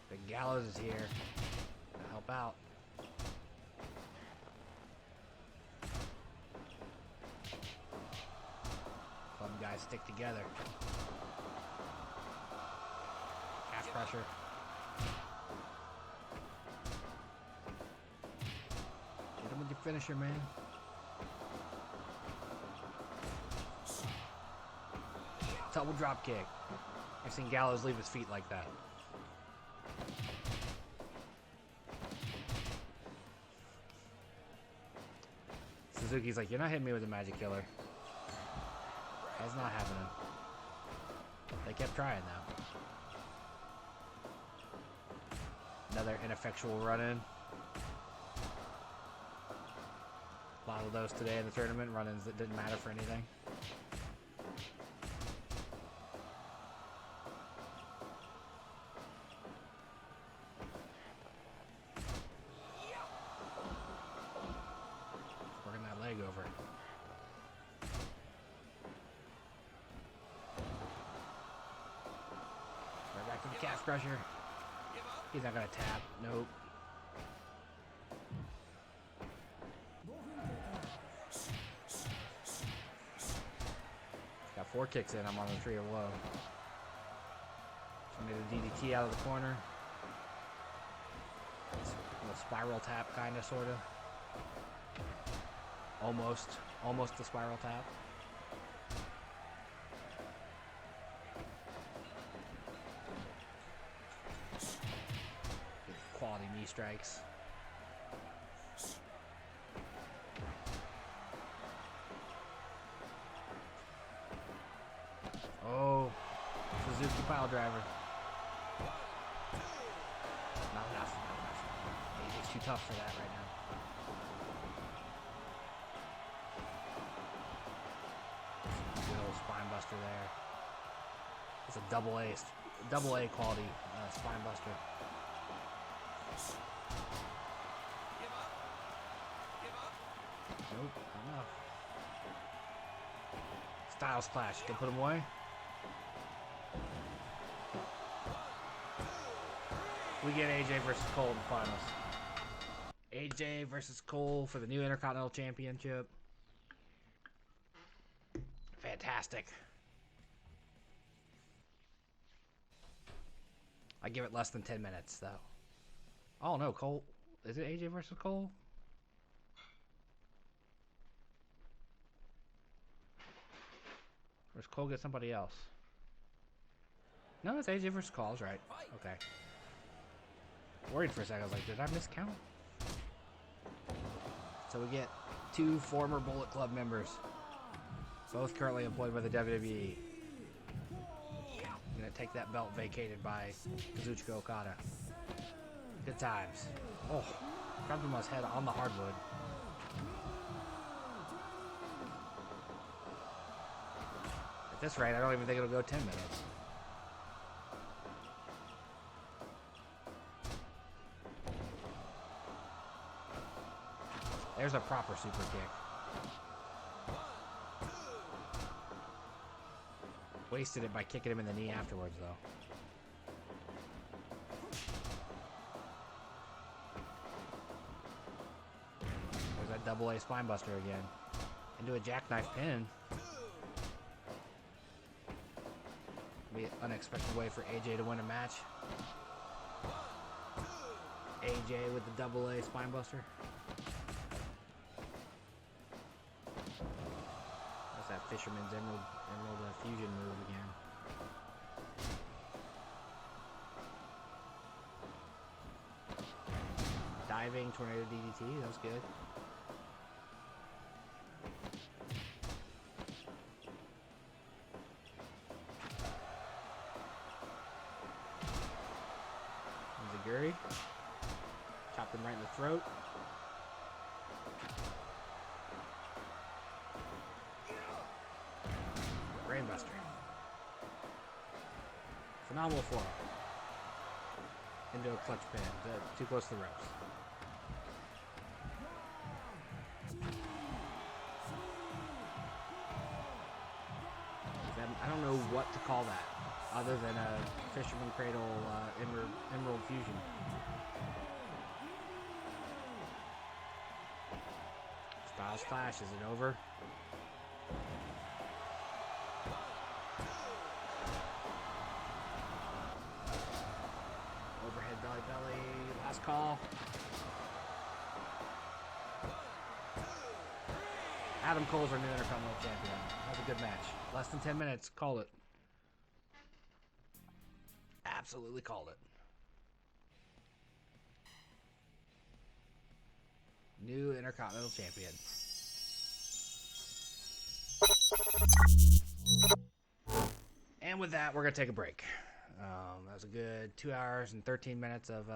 S1: Big Gallows is here. Gotta help out. Club guys stick together. Calf pressure. Hit him with your finisher, man. Double drop kick. I've seen Gallows leave his feet like that. Suzuki's like, you're not hitting me with a magic killer. That's not happening. They kept trying though. Another ineffectual run-in. A lot of those today in the tournament, run-ins that didn't matter for anything. Working that leg over. Right back to the calf crusher. He's not gonna tap. Nope. Got 4 kicks in. I'm on the 3 of low. Made a DDT out of the corner. It's a spiral tap, kind of, sort of. Almost the spiral tap. Quality knee strikes. Oh, Suzuki pile driver. Not enough. He's too tough for that right now. Good old spine buster there. It's a double A quality spine buster. Nope, not enough. Styles clash. Can put him away. We get AJ versus Cole in the finals. AJ versus Cole for the new Intercontinental Championship. Fantastic. I give it less than 10 minutes, though. Oh, no, Cole. Is it AJ versus Cole? Or does Cole get somebody else? No, it's AJ versus Cole. I was right. Okay. Worried for a second. I was like, did I miscount? So we get 2 former Bullet Club members. Both currently employed by the WWE. Gonna take that belt vacated by Kazuchika Okada. Good times. Oh, grabbed him on his head on the hardwood. At this rate, I don't even think it'll go 10 minutes. There's a proper super kick. Wasted it by kicking him in the knee afterwards, though. There's that double A spine buster again. Into a jackknife pin. Be an unexpected way for AJ to win a match. AJ with the double A spine buster. That's that Fisherman's Emerald Fusion move again. Diving tornado DDT, that was good. Zaguri. Chopped him right in the throat. Brainbuster. Phenomenal forearm. Into a clutch pin. Too close to the ropes. I don't know what to call that other than a Fisherman Cradle Emerald Fusion. Styles Clash, is it over? Overhead belly, last call. Adam Cole's our new Intercontinental Champion. That was a good match. Less than 10 minutes. Called it. Absolutely called it. New Intercontinental Champion. And with that, we're going to take a break. That was a good 2 hours and 13 minutes of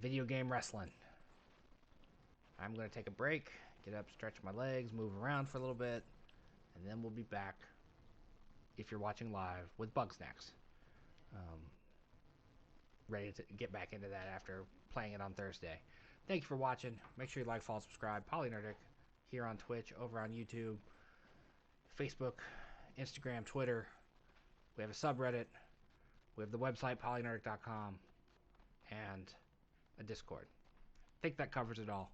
S1: video game wrestling. I'm going to take a break, get up, stretch my legs, move around for a little bit, and then we'll be back, if you're watching live, with Bugsnax. Ready to get back into that after playing it on Thursday. Thank you for watching. Make sure you like, follow, subscribe. PolyNerdic here on Twitch, over on YouTube, Facebook, Instagram, Twitter. We have a subreddit. We have the website, PolyNerdic.com, and a Discord. I think that covers it all.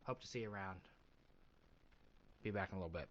S1: Hope to see you around. Be back in a little bit.